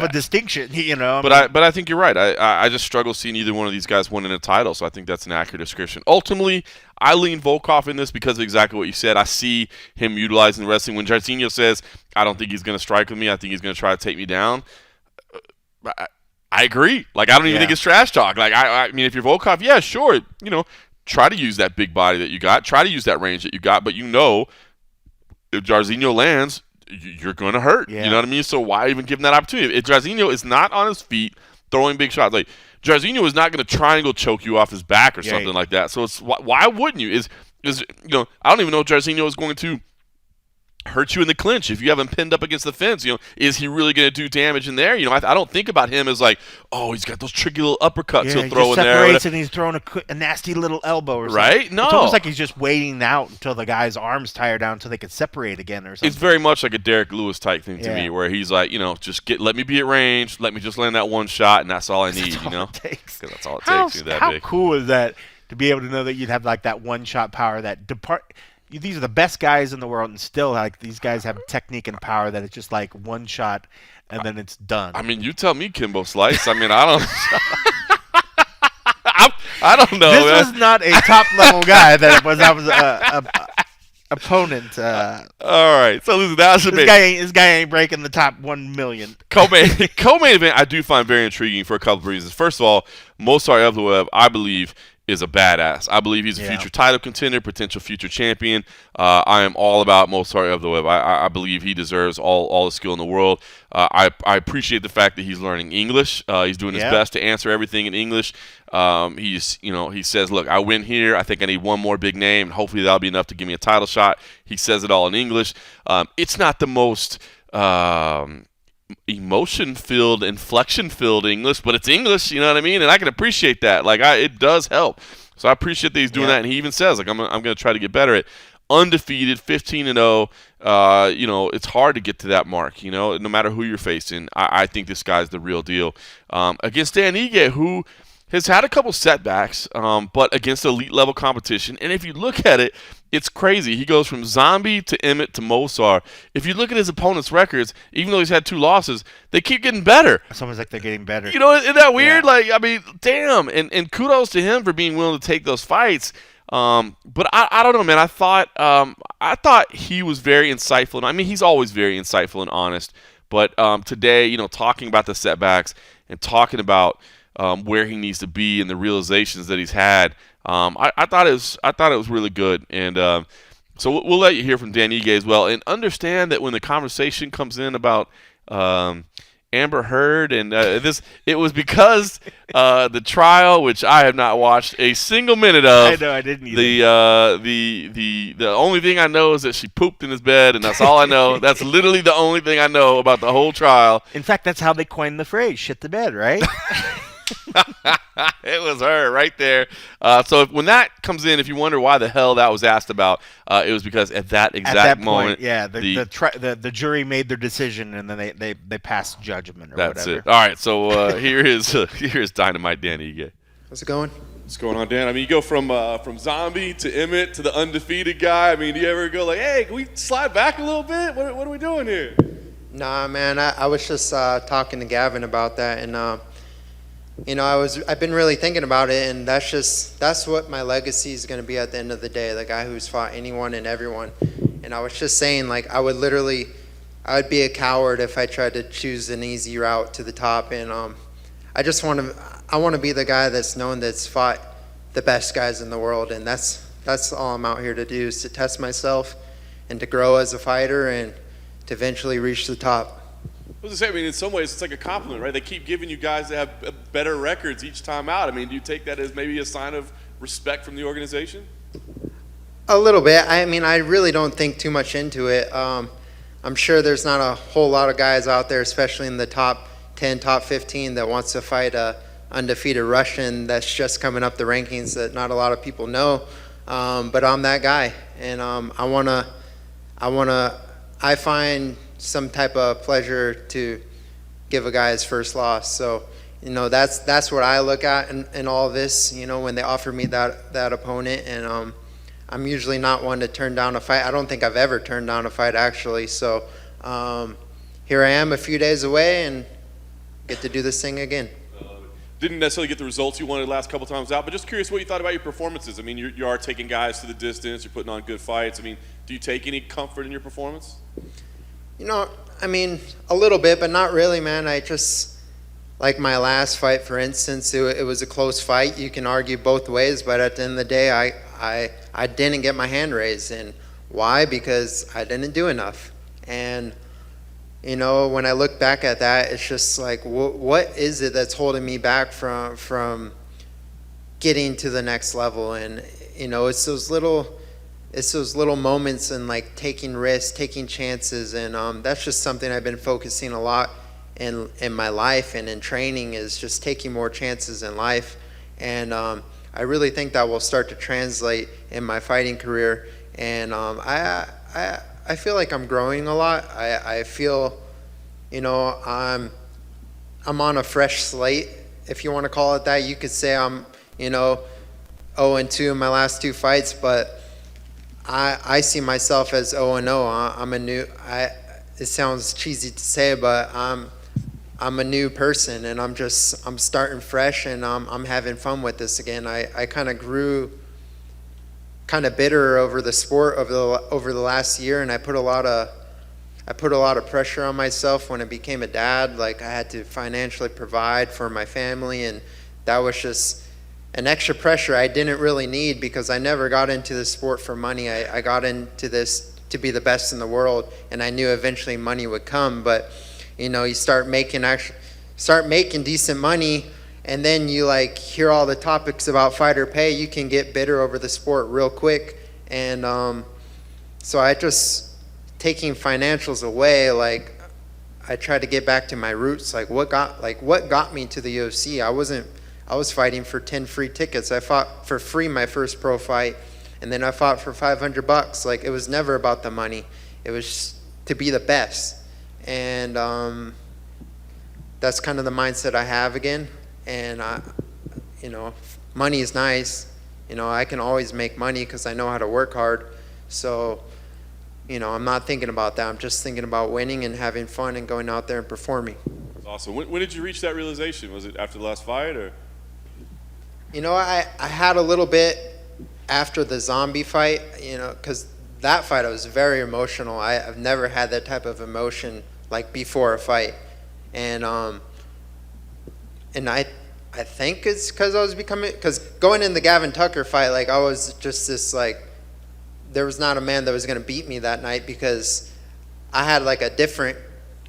distinction. But I think you're right. I just struggle seeing either one of these guys winning a title. So I think that's an accurate description. Ultimately, I lean Volkov in this because of exactly what you said. I see him utilizing wrestling. When Jairzinho says, "I don't think he's going to strike with me. I think he's going to try to take me down." I agree. Like, I don't even think it's trash talk. Like, I mean, if you're Volkov, yeah, sure. Try to use that big body that you got. Try to use that range that you got. But if Jairzinho lands, you're going to hurt. Yeah. You know what I mean? So why even give him that opportunity? If Jairzinho is not on his feet throwing big shots, like, Jairzinho is not going to triangle choke you off his back or something like that. So it's why wouldn't you? I don't even know if Jairzinho is going to hurt you in the clinch if you have him pinned up against the fence. Is he really going to do damage in there? I don't think about him as like, oh, he's got those tricky little uppercuts he'll throw in there. Separates and he's throwing a nasty little elbow or something. Right? No. It's almost like he's just waiting out until the guy's arms tire down until they can separate again or something. It's very much like a Derek Lewis type thing to me, where he's like, just let me be at range, let me just land that one shot, and that's all I need. That's all it takes. How cool is that to be able to know that you'd have like that one shot power that these are the best guys in the world, and still, like, these guys have technique and power that it's just like one shot, and then it's done. I mean, you tell me, Kimbo Slice. I mean, I don't. I don't know. This was not a top level guy. That was a opponent. All right, so listen, this guy ain't breaking the top 1 million. Co-main event, I do find very intriguing for a couple of reasons. First of all, Movsar Evloev, I believe, is a badass. I believe he's a future title contender, potential future champion. I am all about Movsar Evloev. I believe he deserves all the skill in the world. I appreciate the fact that he's learning English. He's doing his best to answer everything in English. He says, look, I win here. I think I need one more big name, and hopefully that'll be enough to give me a title shot. He says it all in English. It's not the most emotion-filled, inflection-filled English, but it's English, you know what I mean? And I can appreciate that. Like, it does help. So I appreciate that he's doing that, and he even says, like, I'm going to try to get better at it. undefeated, 15-0. It's hard to get to that mark, no matter who you're facing. I think this guy's the real deal. Against Dan Ige, who has had a couple setbacks, but against elite level competition. And if you look at it, it's crazy. He goes from Zombie to Emmett to Movsar. If you look at his opponent's records, even though he's had 2 losses, they keep getting better. It's almost like they're getting better. Isn't that weird? Yeah. Damn. And kudos to him for being willing to take those fights. But I don't know, man. I thought he was very insightful. And he's always very insightful and honest. But today, talking about the setbacks and talking about where he needs to be and the realizations that he's had, I thought it was really good. And so we'll let you hear from Dan Ige as well, and understand that when the conversation comes in about Amber Heard and it was because the trial, which I have not watched a single minute of. I know, I didn't either. The only thing I know is that she pooped in his bed, and that's all I know. That's literally the only thing I know about the whole trial. In fact, that's how they coined the phrase "shit the bed," right? It was her right there. So when that comes in, if you wonder why the hell that was asked about, it was because at that moment, the jury made their decision, and then they passed judgment or that's whatever. It. All right, so here's Dynamite Dan Ige. How's it going? What's going on, Dan? You go from Zombie to Emmett to the undefeated guy. Do you ever go like, hey, can we slide back a little bit? What are we doing here? Nah, man. I was just talking to Gavin about that, and I've been really thinking about it, and that's what my legacy is going to be at the end of the day, the guy who's fought anyone and everyone. And I was just saying, like, I would be a coward if I tried to choose an easy route to the top. And I want to be the guy that's known that's fought the best guys in the world, and that's all I'm out here to do, is to test myself and to grow as a fighter and to eventually reach the top. I was going to say, in some ways, it's like a compliment, right? They keep giving you guys that have better records each time out. Do you take that as maybe a sign of respect from the organization? A little bit. I really don't think too much into it. I'm sure there's not a whole lot of guys out there, especially in the top 10, top 15, that wants to fight a undefeated Russian that's just coming up the rankings that not a lot of people know. But I'm that guy, and I find some type of pleasure to give a guy his first loss. So, that's what I look at in all this, when they offer me that opponent. And I'm usually not one to turn down a fight. I don't think I've ever turned down a fight, actually. So here I am a few days away and get to do this thing again. Didn't necessarily get the results you wanted the last couple times out, but just curious what you thought about your performances. You are taking guys to the distance. You're putting on good fights. Do you take any comfort in your performance? A little bit, but not really, man. I just, like my last fight, for instance, it was a close fight. You can argue both ways, but at the end of the day, I didn't get my hand raised. And why? Because I didn't do enough. And, when I look back at that, it's just like, what is it that's holding me back from getting to the next level? And, it's those little moments, and like taking risks, taking chances, and that's just something I've been focusing a lot in my life and in training, is just taking more chances in life. And I really think that will start to translate in my fighting career. And I feel like I'm growing a lot. I feel, I'm on a fresh slate, if you want to call it that. You could say I'm, 0-2 in my last 2 fights, but I see myself as 0-0. I'm a new. It sounds cheesy to say, but I'm a new person, and I'm starting fresh, and I'm having fun with this again. I kind of grew kind of bitter over the sport over the last year, and I put a lot of pressure on myself when I became a dad. Like, I had to financially provide for my family, and that was just an extra pressure I didn't really need, because I never got into this sport for money. I got into this to be the best in the world, and I knew eventually money would come. But you start making decent money, and then you hear all the topics about fighter pay. You can get bitter over the sport real quick. And so I just, taking financials away, I tried to get back to my roots. What got me to the UFC? I was fighting for 10 free tickets. I fought for free my first pro fight, And then I fought for $500. Like, it was never about the money. It was to be the best. And that's kind of the mindset I have again. And money is nice. I can always make money because I know how to work hard. So, I'm not thinking about that. I'm just thinking about winning and having fun and going out there and performing. That's awesome. When did you reach that realization? Was it after the last fight, or? I had a little bit after the zombie fight, because that fight I was very emotional. I've never had that type of emotion like before a fight. And I think it's because going in the Gavin Tucker fight, like, I was just this, like, there was not a man that was going to beat me that night, because I had like a different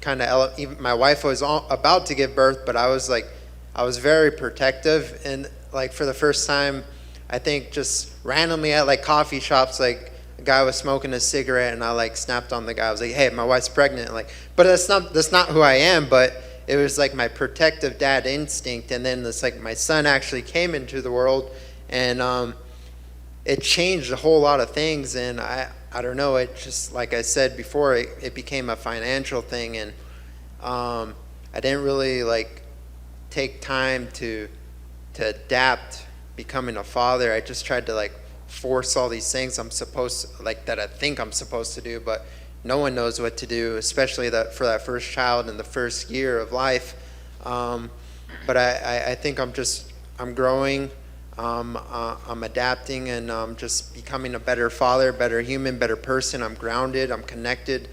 kind of, even my wife was about to give birth, but I was very protective. And like, for the first time, I think just randomly at like coffee shops, like, a guy was smoking a cigarette and I like snapped on the guy. I was like, hey, my wife's pregnant. Like, but that's not who I am, but it was like my protective dad instinct. And then it's like my son actually came into the world, and it changed a whole lot of things. And I don't know, it just, like I said before, it became a financial thing. And I didn't really like take time to adapt becoming a father. I just tried to like force all these things that I think I'm supposed to do, but no one knows what to do, especially for that first child in the first year of life. But I think I'm growing, I'm adapting, and I'm just becoming a better father, better human, better person. I'm grounded, I'm connected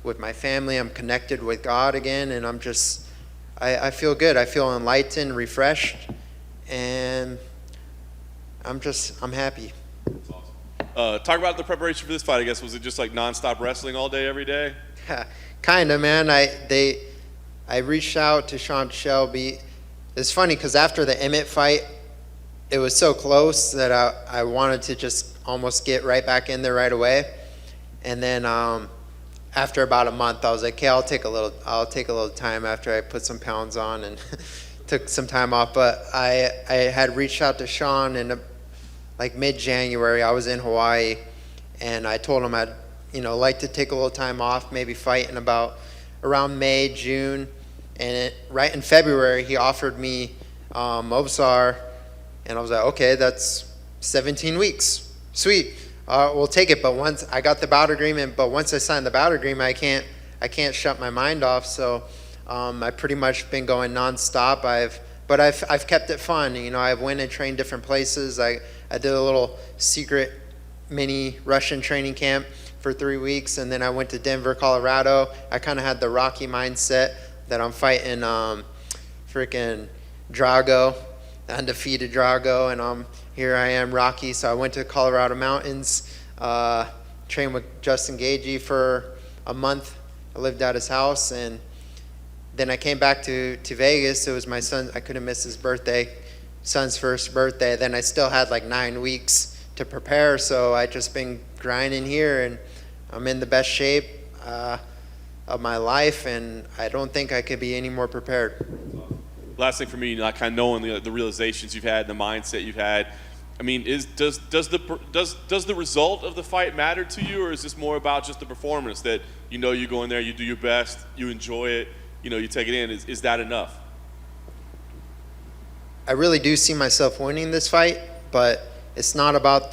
with my family, I'm connected with God again, and I feel good. I feel enlightened, refreshed, and I'm happy. That's awesome. Talk about the preparation for this fight, I guess. Was it just like nonstop wrestling all day, every day? Kind of, man. I reached out to Sean Shelby. It's funny because after the Emmett fight, it was so close that I wanted to just almost get right back in there right away. And then after about a month, I was like, okay, I'll take a little time after I put some pounds on, and took some time off. But I had reached out to Sean in like mid-January. I was in Hawaii, and I told him I'd like to take a little time off, maybe fight in around May, June. And right in February, he offered me Movsar, and I was like, okay, that's 17 weeks. Sweet. We'll take it. But once I got the bout agreement, once I signed the bout agreement, I can't shut my mind off. So I've pretty much been going nonstop. But I've kept it fun. I went and trained different places. I did a little secret mini Russian training camp for 3 weeks, and then I went to Denver, Colorado. I kind of had the Rocky mindset that I'm fighting freaking Drago, the undefeated Drago, and here I am, Rocky. So I went to Colorado Mountains, trained with Justin Gagey for a month. I lived at his house, and then I came back to Vegas. It was my son. I couldn't miss his son's first birthday. Then I still had like 9 weeks to prepare, so I just been grinding here, and I'm in the best shape of my life, and I don't think I could be any more prepared. Last thing for me, kind of knowing the realizations you've had, the mindset you've had. I mean, does the result of the fight matter to you, or is this more about just the performance that you go in there, you do your best, you enjoy it, you take it in? Is that enough? I really do see myself winning this fight, but it's not about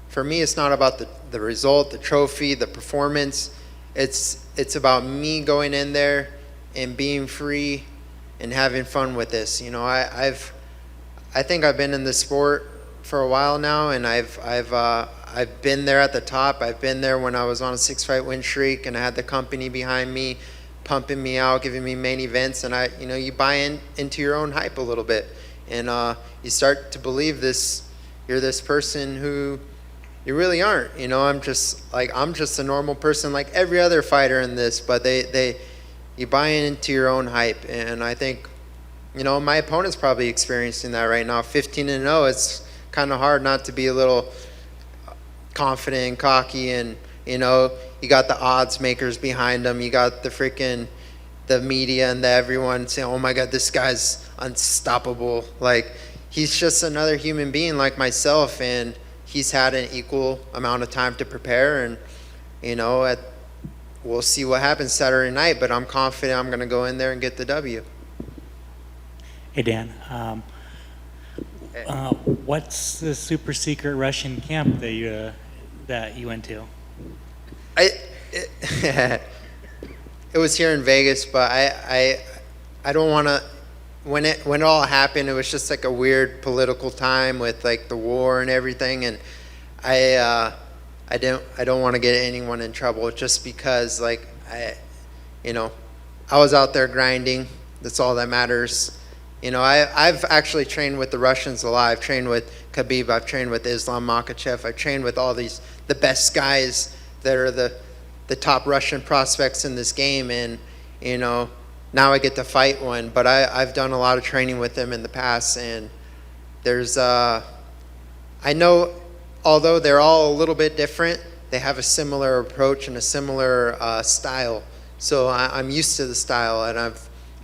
for me, it's not about the result, the trophy, the performance. It's about me going in there and being free and having fun with this. I think I've been in this sport for a while now, and I've been there at the top. I've been there when I was on a 6-fight win streak, and I had the company behind me, pumping me out, giving me main events, and you buy into your own hype a little bit, and you start to believe you're this person who you really aren't. I'm just a normal person like every other fighter in this, but you buy into your own hype, and I think my opponent's probably experiencing that right now. 15-0, it's kind of hard not to be a little confident and cocky, and you got the odds makers behind them, you got the media and everyone saying, oh my god, this guy's unstoppable. Like, he's just another human being like myself, and he's had an equal amount of time to prepare, and we'll see what happens Saturday night. But I'm confident I'm going to go in there and get the W. Hey Dan, what's the super secret Russian camp that you went to? It was here in Vegas, but I don't want to. When it all happened, it was just like a weird political time with like the war and everything, and I don't want to get anyone in trouble just because like I was out there grinding. That's all that matters. I've actually trained with the Russians a lot. I've trained with Khabib. I've trained with Islam Makhachev. I've trained with all the best guys that are the top Russian prospects in this game, and now I get to fight one. But I've done a lot of training with them in the past, and there's I know, although they're all a little bit different, they have a similar approach and a similar style. So I'm used to the style, and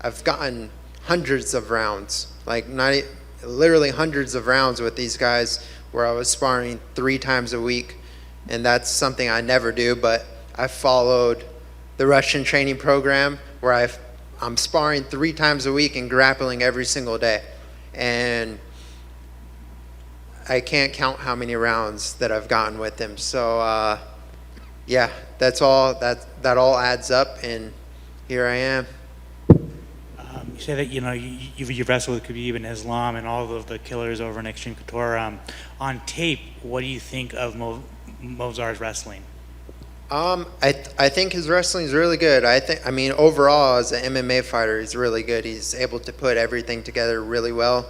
I've gotten hundreds of rounds, literally hundreds of rounds with these guys where I was sparring 3 times a week, and that's something I never do. But I followed the Russian training program where I'm sparring 3 times a week and grappling every single day, and I can't count how many rounds that I've gotten with them. So yeah, that's all that all adds up, and here I am. You say that you've wrestled with Khabib and Islam and all of the killers over in Extreme Couture. On tape, what do you think of Movsar's wrestling? I think his wrestling is really good. I mean overall as an MMA fighter, he's really good. He's able to put everything together really well.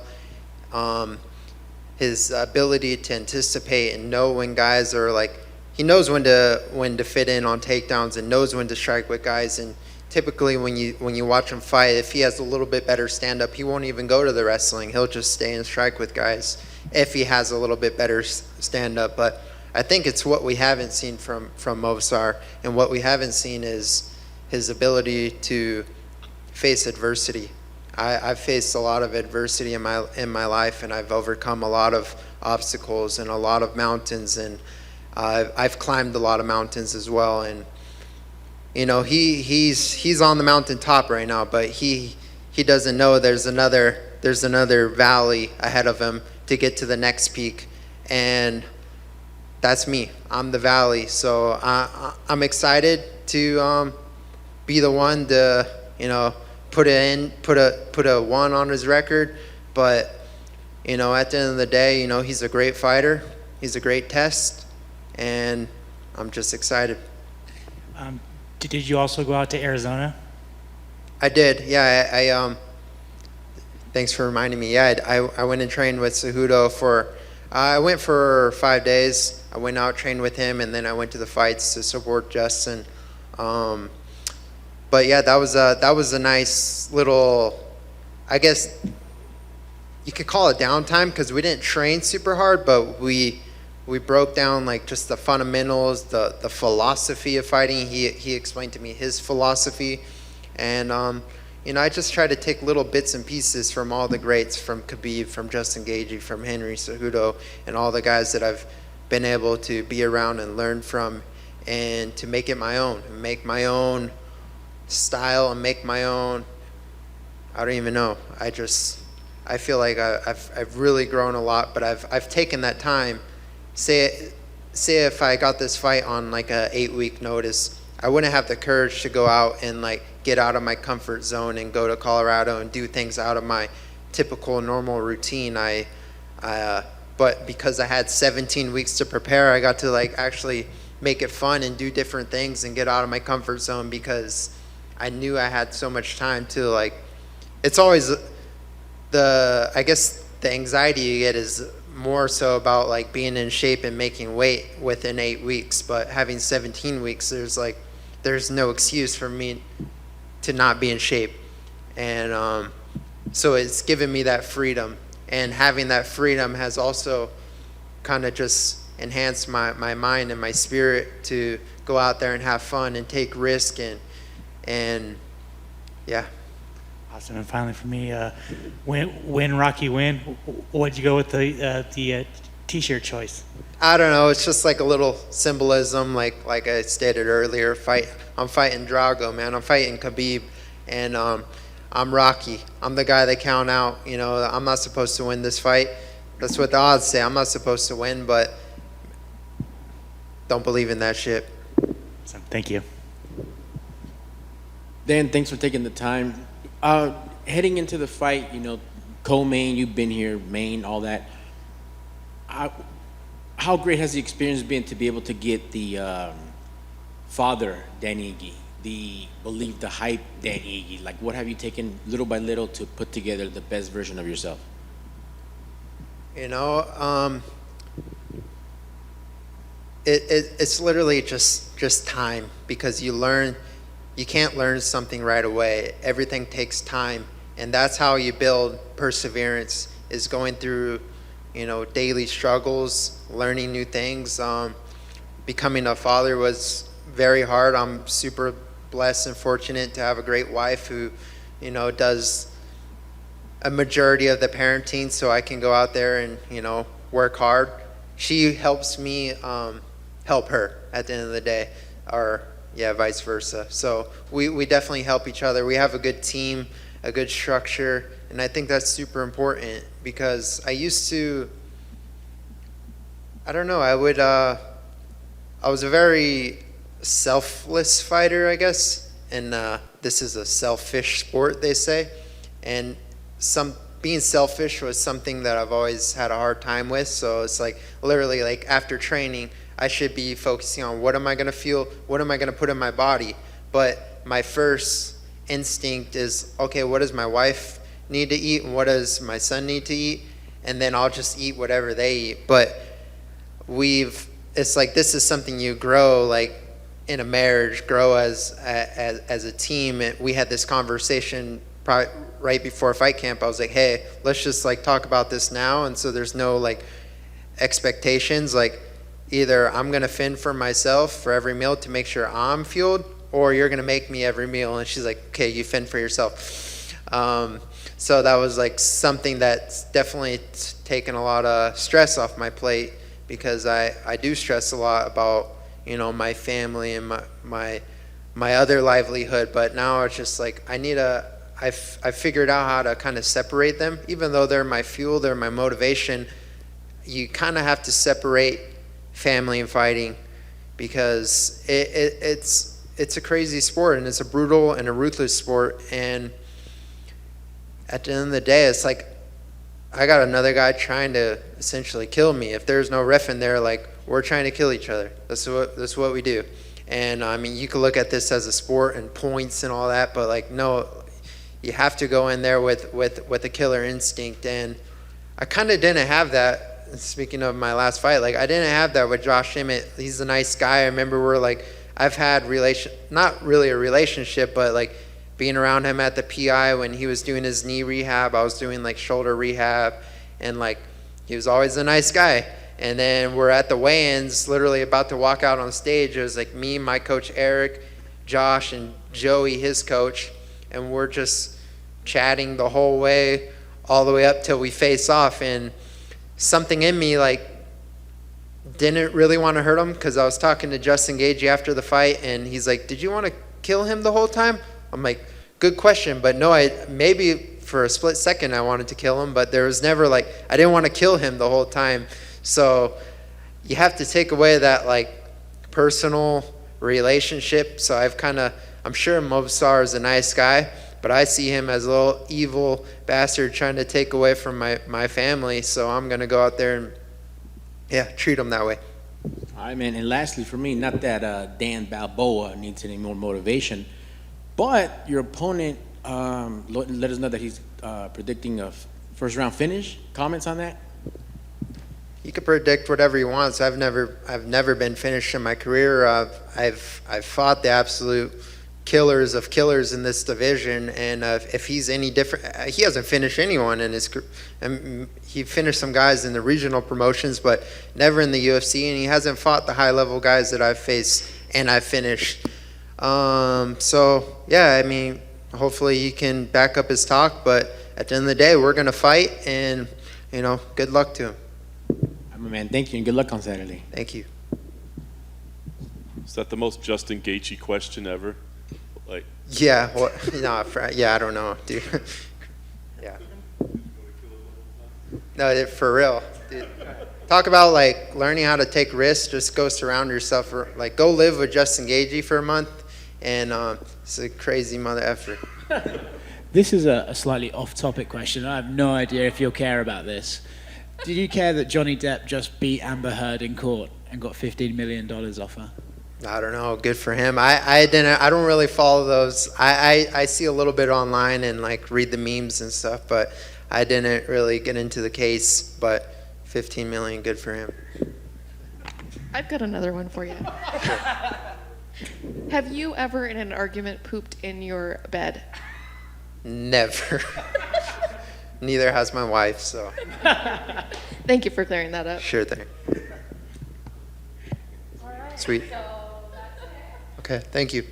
His ability to anticipate and know when guys are he knows when to fit in on takedowns and knows when to strike with guys. And typically when you watch him fight, if he has a little bit better stand-up, he won't even go to the wrestling. He'll just stay and strike with guys if he has a little bit better stand-up. But I think it's what we haven't seen from Movsar, and what we haven't seen is his ability to face adversity. I've faced a lot of adversity in my life, and I've overcome a lot of obstacles and a lot of mountains, and I've climbed a lot of mountains as well. And he's on the mountaintop right now, but he doesn't know there's another valley ahead of him to get to the next peak, and that's me. I'm the valley. So I'm excited to be the one to put a 1 on his record. But at the end of the day, he's a great fighter. He's a great test, and I'm just excited. Did you also go out to Arizona? I did. Yeah. I thanks for reminding me. Yeah, I went and trained with Cejudo I went for 5 days. I went out, trained with him, and then I went to the fights to support Justin. But yeah, that was a nice little, I guess you could call it downtime, because we didn't train super hard, but we broke down just the fundamentals, the philosophy of fighting. He explained to me his philosophy, and I just try to take little bits and pieces from all the greats, from Khabib, from Justin Gaethje, from Henry Cejudo, and all the guys that I've been able to be around and learn from, and to make it my own, and make my own style, and make my own. I don't even know. I feel like I've really grown a lot, but I've taken that time. Say if I got this fight on a 8-week notice, I wouldn't have the courage to go out and get out of my comfort zone and go to Colorado and do things out of my typical normal routine. But because I had 17 weeks to prepare, I got to actually make it fun and do different things and get out of my comfort zone, because I knew I had so much time to it's always I guess the anxiety you get is more so about being in shape and making weight within 8 weeks, but having 17 weeks, there's no excuse for me to not be in shape. And so it's given me that freedom, and having that freedom has also kind of just enhanced my mind and my spirit to go out there and have fun and take risk, and yeah. Awesome. And finally for me, win Rocky win. What'd you go with the T-shirt choice? I don't know. It's just like a little symbolism, like I stated earlier. I'm fighting Drago, man. I'm fighting Khabib, and I'm Rocky. I'm the guy they count out. You know, I'm not supposed to win this fight. That's what the odds say. I'm not supposed to win, but don't believe in that shit. So, thank you. Dan, thanks for taking the time. Heading into the fight, you know, co-main, you've been here, main, all that. How great has the experience been to be able to get the father, Dan Ige, the hype Dan Ige? Like, what have you taken little by little to put together the best version of yourself? You know, it's literally just time, because you can't learn something right away. Everything takes time, and that's how you build perseverance, is going through, you know, daily struggles, learning new things. Becoming a father was very hard. I'm super blessed and fortunate to have a great wife who, you know, does a majority of the parenting, so I can go out there and, you know, work hard. She helps me help her at the end of the day, or yeah, vice versa. So we definitely help each other. We have a good team, a good structure, and I think that's super important, because I used to, I don't know, I was a very selfless fighter, I guess, and this is a selfish sport, they say, and being selfish was something that I've always had a hard time with. So it's like literally, like, after training, I should be focusing on what am I going to feel, what am I going to put in my body. But my first instinct is, okay, what does my wife need to eat and what does my son need to eat? And then I'll just eat whatever they eat. But it's like, this is something you grow, like in a marriage, grow as a team. And we had this conversation probably right before fight camp. I was like, hey, let's just like talk about this now. And so there's no like expectations, like, either I'm going to fend for myself for every meal to make sure I'm fueled, or you're going to make me every meal. And she's like, okay, you fend for yourself. So that was like something that's definitely taken a lot of stress off my plate, because I do stress a lot about, you know, my family and my other livelihood. But now it's just like, I figured out how to kind of separate them. Even though they're my fuel, they're my motivation, you kind of have to separate family and fighting, because it's a crazy sport, and it's a brutal and a ruthless sport. And at the end of the day, it's like, I got another guy trying to essentially kill me. If there's no ref in there, like, we're trying to kill each other. That's what we do. And I mean, you could look at this as a sport and points and all that, but like, no, you have to go in there with a killer instinct. And I kind of didn't have that. Speaking of my last fight, like, I didn't have that with Josh Emmett. He's a nice guy. I remember I've had not really a relationship, but like being around him at the PI when he was doing his knee rehab, I was doing like shoulder rehab, and like, he was always a nice guy. And then we're at the weigh-ins, literally about to walk out on stage. It was like me, my coach Eric, Josh, and Joey, his coach, and we're just chatting the whole way, all the way up till we face off. And something in me like didn't really want to hurt him, because I was talking to Justin Gage after the fight, and he's like, did you want to kill him the whole time? I'm like, good question, but no, maybe for a split second I wanted to kill him, but there was never like, I didn't want to kill him the whole time. So you have to take away that like personal relationship. So I'm sure Movsar is a nice guy, but I see him as a little evil bastard trying to take away from my family. So I'm going to go out there and, yeah, treat him that way. All right, man. And lastly, for me, not that Dan Balboa needs any more motivation, but your opponent let us know that he's predicting a first-round finish. Comments on that? You can predict whatever you want. So I've never been finished in my career. I've fought the absolute killers of killers in this division, and if he's any different, he hasn't finished anyone in his career. He finished some guys in the regional promotions, but never in the UFC, and he hasn't fought the high-level guys that I've faced and I've finished. So yeah, I mean, hopefully he can back up his talk, but at the end of the day, we're gonna fight, and you know, good luck to him. My man, thank you, and good luck on Saturday. Thank you. Is that the most Justin Gaethje question ever? Like, Yeah, well, no, I don't know, dude. Yeah. No, for real, dude. Talk about like learning how to take risks. Just go surround yourself, like go live with Justin Gaethje for a month, and it's a crazy mother effort. This is a slightly off-topic question. I have no idea if you'll care about this. Did you care that Johnny Depp just beat Amber Heard in court and got $15 million off her? I don't know. Good for him. I don't really follow those. I see a little bit online and like read the memes and stuff, but I didn't really get into the case. But 15 million, good for him. I've got another one for you. Have you ever in an argument pooped in your bed? Never. Neither has my wife, so. Thank you for clearing that up. Sure thing. Sweet. Okay, thank you.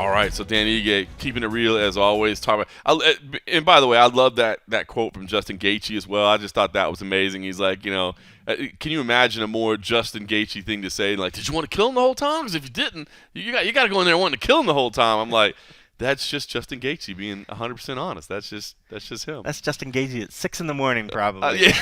all right, so Dan Ige, keeping it real as always. And by the way, I love that quote from Justin Gaethje as well. I just thought that was amazing. He's like, can you imagine a more Justin Gaethje thing to say? Like, did you want to kill him the whole time? Because if you didn't, you got to go in there wanting to kill him the whole time. I'm like, that's just Justin Gaethje being 100% honest. That's just him. That's Justin Gaethje at 6 a.m. probably. Yeah,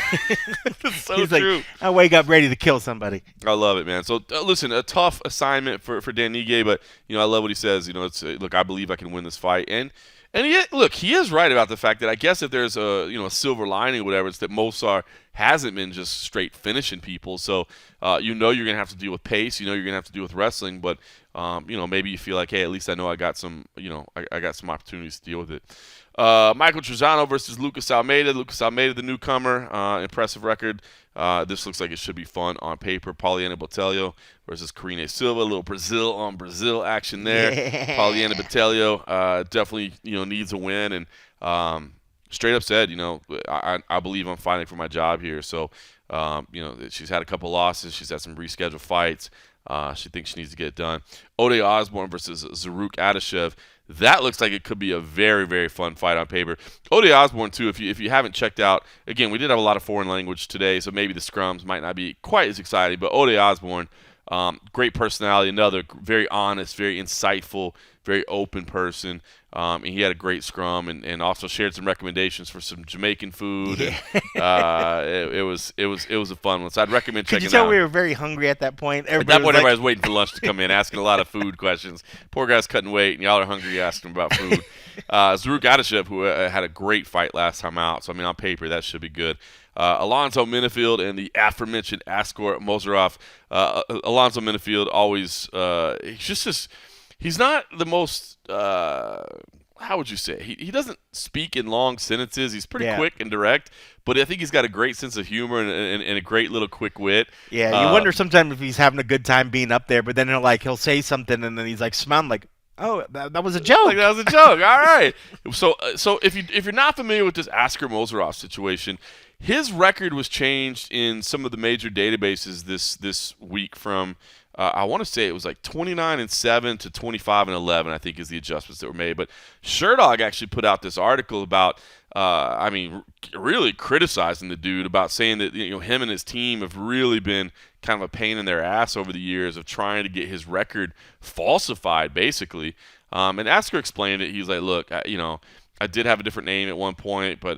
that's so He's true. Like, I wake up ready to kill somebody. I love it, man. So listen, a tough assignment for Dan Ige, but I love what he says. It's look, I believe I can win this fight, and he is right about the fact that I guess if there's a silver lining or whatever, it's that Movsar hasn't been just straight finishing people. So you're gonna have to deal with pace. You're gonna have to deal with wrestling, but maybe you feel like, hey, at least I know I got some I got some opportunities to deal with it. Michael Trijano versus Lucas Almeida. Lucas Almeida, the newcomer, impressive record. This looks like it should be fun on paper. Pollyanna Bottellio versus Karina Silva. A little Brazil on Brazil action there. Yeah. Pollyanna Bottellio definitely needs a win, and straight up said, I believe I'm fighting for my job here. So she's had a couple losses. She's had some rescheduled fights. She thinks she needs to get it done. Oda Osborne versus Zaruk Adashev. That looks like it could be a very, very fun fight on paper. Oda Osborne, too, if you haven't checked out, again, we did have a lot of foreign language today, so maybe the scrums might not be quite as exciting, but Oda Osborne, great personality, another very honest, very insightful, very open person. And he had a great scrum and also shared some recommendations for some Jamaican food. Yeah. It was a fun one. So I'd recommend checking it out. Could you tell we were very hungry at that point? Everybody was waiting for lunch to come in, asking a lot of food questions. Poor guy's cutting weight, and y'all are hungry asking him about food. Zaruk Adashev, who had a great fight last time out. So, on paper, that should be good. Alonzo Minifield and the aforementioned Askar Mozarov. Alonzo Minifield always he's not the most how would you say? He doesn't speak in long sentences. He's pretty quick and direct, but I think he's got a great sense of humor and a great little quick wit. Yeah, you wonder sometimes if he's having a good time being up there, but then he'll say something and then he's like smiling like, oh, that was a joke. Like, that was a joke. All right. So if you're not familiar with this Askar Mozarov situation, his record was changed in some of the major databases this week from I want to say it was like 29-7 to 25-11. I think is the adjustments that were made. But Sherdog actually put out this article about, really criticizing the dude about saying that him and his team have really been kind of a pain in their ass over the years of trying to get his record falsified, basically. And Askar explained it. He was like, "Look, I did have a different name at one point, but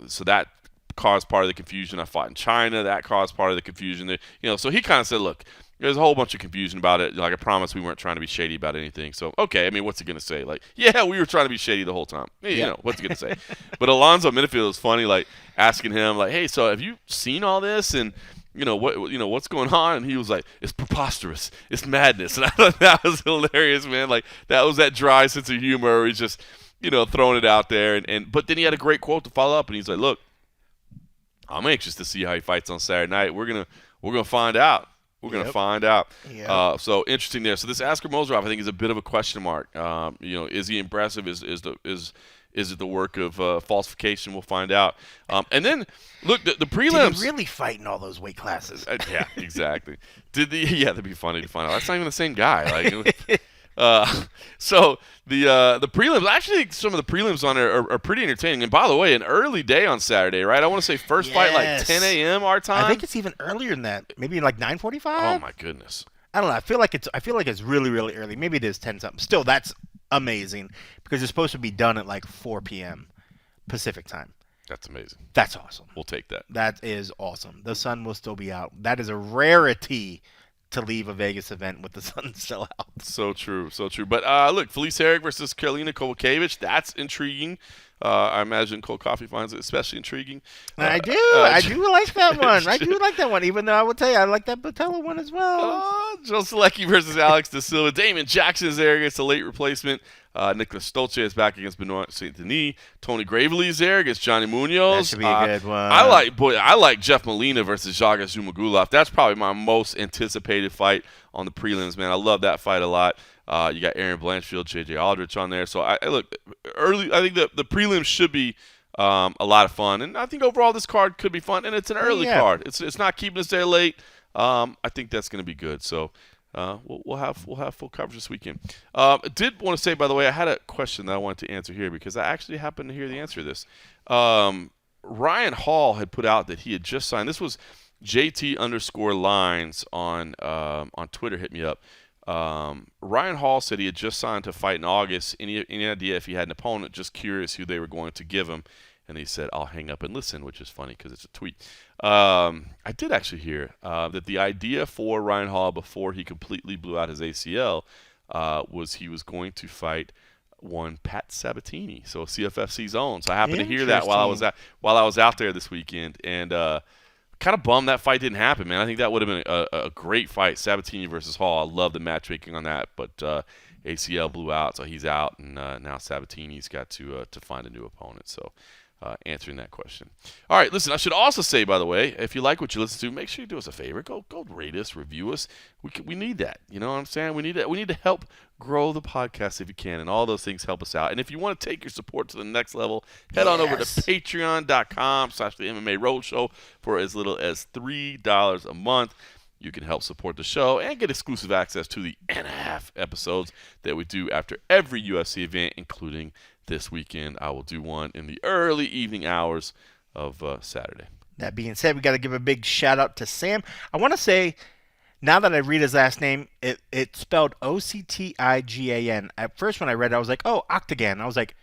so that caused part of the confusion. I fought in China. That caused part of the confusion. So he kind of said, look." There's a whole bunch of confusion about it. Like, I promise we weren't trying to be shady about anything. So, okay, what's he going to say? Like, yeah, we were trying to be shady the whole time. What's he going to say? But Alonzo Minifield was funny, like, asking him, like, hey, so have you seen all this? And, what's going on? And he was like, it's preposterous. It's madness. And I thought that was hilarious, man. Like, that was that dry sense of humor where he's just, throwing it out there. But then he had a great quote to follow up, and he's like, look, I'm anxious to see how he fights on Saturday night. We're gonna find out. We're going to find out. Yep. So interesting there. So this Askar Mozarov, I think, is a bit of a question mark. Is he impressive? Is Is it the work of falsification? We'll find out. And then, look, the prelims. Did he really fight in all those weight classes? Yeah, exactly. That'd be funny to find out. That's not even the same guy. Like, so the prelims, actually, some of the prelims on there are pretty entertaining. And by the way, an early day on Saturday, right? I want to say first fight like 10 a.m. our time. I think it's even earlier than that. Maybe like 9:45. Oh my goodness. I don't know. I feel like it's really, really early. Maybe it is 10 something. Still, that's amazing because it's supposed to be done at like 4 p.m. Pacific time. That's amazing. That's awesome. We'll take that. That is awesome. The sun will still be out. That is a rarity to leave a Vegas event with the sun still out. So true, so true. But look, Felice Herrig versus Karina Kovacevic, that's intriguing. I imagine Cole Coffey finds it especially intriguing. I do like that one. I do like that one, even though I would tell you I like that Bottellio one as well. Joe Selecki versus Alex Da Silva. Damon Jackson is there against the late replacement. Nicholas Stolce is back against Benoit St. Denis. Tony Gravely is there against Johnny Munoz. That should be a good one. I like Jeff Molina versus Jaga Zumagulov. That's probably my most anticipated fight on the prelims, man. I love that fight a lot. You got Aaron Blanchfield, J.J. Aldrich on there. So I look early. I think the prelims should be a lot of fun, and I think overall this card could be fun. And it's an early card. It's not keeping us there late. I think that's going to be good. So we'll have full coverage this weekend. I did want to say, by the way, I had a question that I wanted to answer here because I actually happened to hear the answer to this. Ryan Hall had put out that he had just signed. This was JT_lines on Twitter. Hit me up. Ryan Hall said he had just signed to fight in August. Any idea if he had an opponent? Just curious who they were going to give him. And he said, I'll hang up and listen, which is funny because it's a tweet. I did actually hear that the idea for Ryan Hall before he completely blew out his ACL was he was going to fight one Pat Sabatini, so CFFC's own. So I happened to hear that while I was out there this weekend, and kind of bummed that fight didn't happen, man. I think that would have been a great fight, Sabatini versus Hall. I love the matchmaking on that, but ACL blew out, so he's out, and now Sabatini's got to find a new opponent. So answering that question. All right, listen, I should also say, by the way, if you like what you listen to, make sure you do us a favor. Go rate us, review us. We need that. You know what I'm saying? We need to help grow the podcast if you can, and all those things help us out. And if you want to take your support to the next level, head on over to patreon.com/the MMA Roadshow for as little as $3 a month. You can help support the show and get exclusive access to the NF episodes that we do after every UFC event, including this weekend. I will do one in the early evening hours of Saturday. That being said, we got to give a big shout out to Sam. I want to say, now that I read his last name, it's spelled Octigan. At first, when I read it, I was like, oh, Octagon. I was like,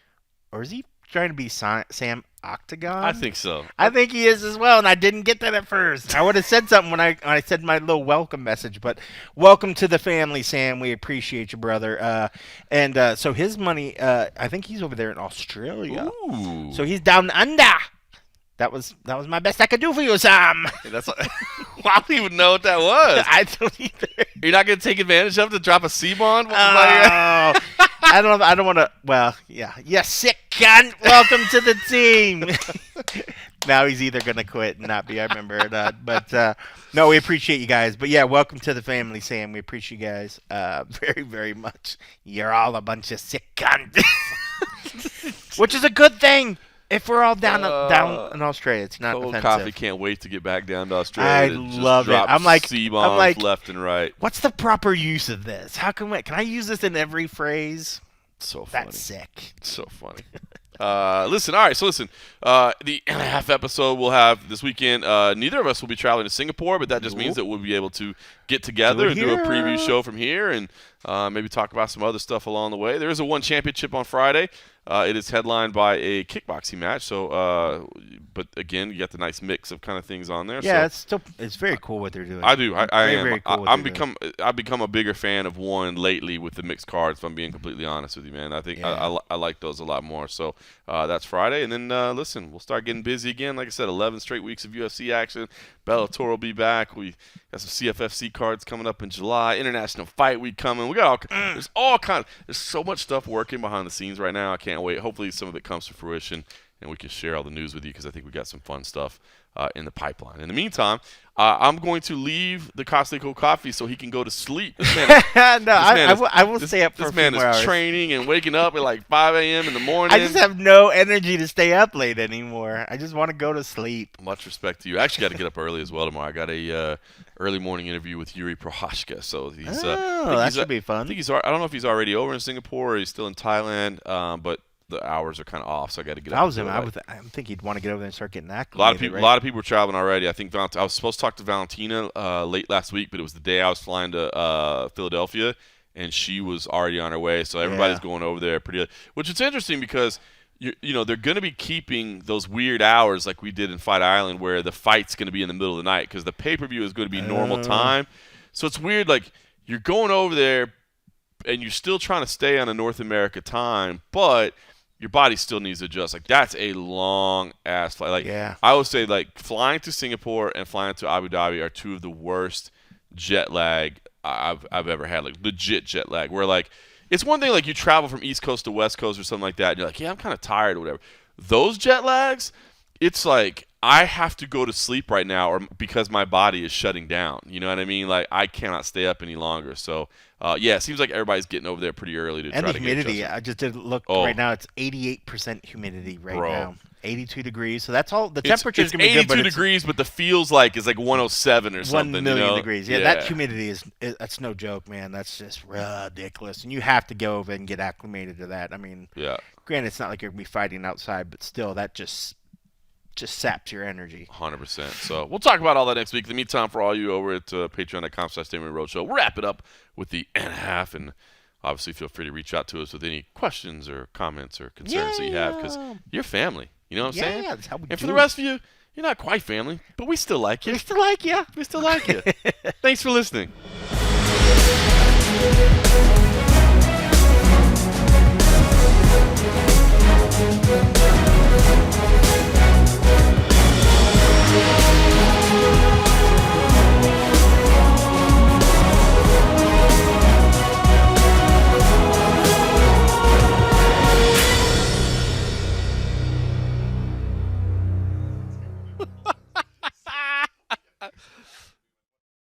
or is he trying to be Sam Octagon? I think so. I think he is as well, and I didn't get that at first. I would have said something when I said my little welcome message, but welcome to the family, Sam. We appreciate you, brother. So his money, I think he's over there in Australia. Ooh. So he's down under. That was my best I could do for you, Sam. That's I don't even know what that was. I don't either. You're not going to take advantage of it to drop a C-bond? I don't want to. Well, yeah. You sick cunt. Welcome to the team. Now he's either going to quit and not be a member or not. But, no, we appreciate you guys. But, yeah, welcome to the family, Sam. We appreciate you guys very, very much. You're all a bunch of sick cunts. Which is a good thing. If we're all down in Australia, it's not offensive. Coffee can't wait to get back down to Australia. I love it. I'm like, C-bombs left and right. What's the proper use of this? Can I use this in every phrase? So funny. That's sick. So funny. Listen, the NF episode we'll have this weekend. Neither of us will be traveling to Singapore, but that just means that we'll be able to get together and do a preview show from here and maybe talk about some other stuff along the way. There is a one championship on Friday. It is headlined by a kickboxing match. So, but again, you got the nice mix of kind of things on there. Yeah, so, it's very cool what they're doing. I do. I am. Very cool I've become a bigger fan of one lately with the mixed cards. If I'm being completely honest with you, man, I think I like those a lot more. So that's Friday, and then listen, we'll start getting busy again. Like I said, 11 straight weeks of UFC action. Bellator will be back. We got some CFFC cards coming up in July. International Fight Week coming. We got there's so much stuff working behind the scenes right now. I can't wait. Hopefully some of it comes to fruition and we can share all the news with you because I think we got some fun stuff in the pipeline. In the meantime, I'm going to leave the Costco coffee so he can go to sleep. This man, I will stay up for a this few man more is hours. training and waking up at like 5 a.m. in the morning. I just have no energy to stay up late anymore. I just want to go to sleep. Much respect to you. I actually got to get up early as well tomorrow. I got a early morning interview with Yuri Prohashka. So he's that should be fun. I don't know if he's already over in Singapore or he's still in Thailand, but the hours are kind of off, so I got to get up. I think he'd want to get over there and start getting A acclimated. lot of people were traveling already. I think I was supposed to talk to Valentina late last week, but it was the day I was flying to Philadelphia, and she was already on her way. So everybody's going over there pretty. Which is interesting because you know they're going to be keeping those weird hours like we did in Fight Island, where the fight's going to be in the middle of the night because the pay-per-view is going to be normal time. So it's weird. Like you're going over there, and you're still trying to stay on a North America time, but your body still needs to adjust. Like, that's a long-ass flight. Like, I always say, like, flying to Singapore and flying to Abu Dhabi are two of the worst jet lag I've ever had. Like, legit jet lag. Where, like, it's one thing, like, you travel from East Coast to West Coast or something like that, and you're like, yeah, I'm kind of tired or whatever. Those jet lags, it's like, I have to go to sleep right now or because my body is shutting down. You know what I mean? Like, I cannot stay up any longer. So, it seems like everybody's getting over there pretty early to try to get adjusted. And the humidity, I just did look right now. It's 88% humidity right now. 82 degrees. So that's all. The temperature is going to be good. 82 degrees, but the feels like is like 107 or something. 1 million degrees. Yeah, that humidity that's no joke, man. That's just ridiculous. And you have to go over and get acclimated to that. I mean, granted, it's not like you're going to be fighting outside, but still, that just saps your energy. 100%. So we'll talk about all that next week. In the meantime, for all you over at patreon.com/StatementRoadshow, we'll wrap it up with the end half. And obviously, feel free to reach out to us with any questions or comments or concerns that you have because you're family. You know what I'm saying? Yeah, that's how we And for the rest of you, you're not quite family, but we still like you. We still like you. We still like you. Thanks for listening.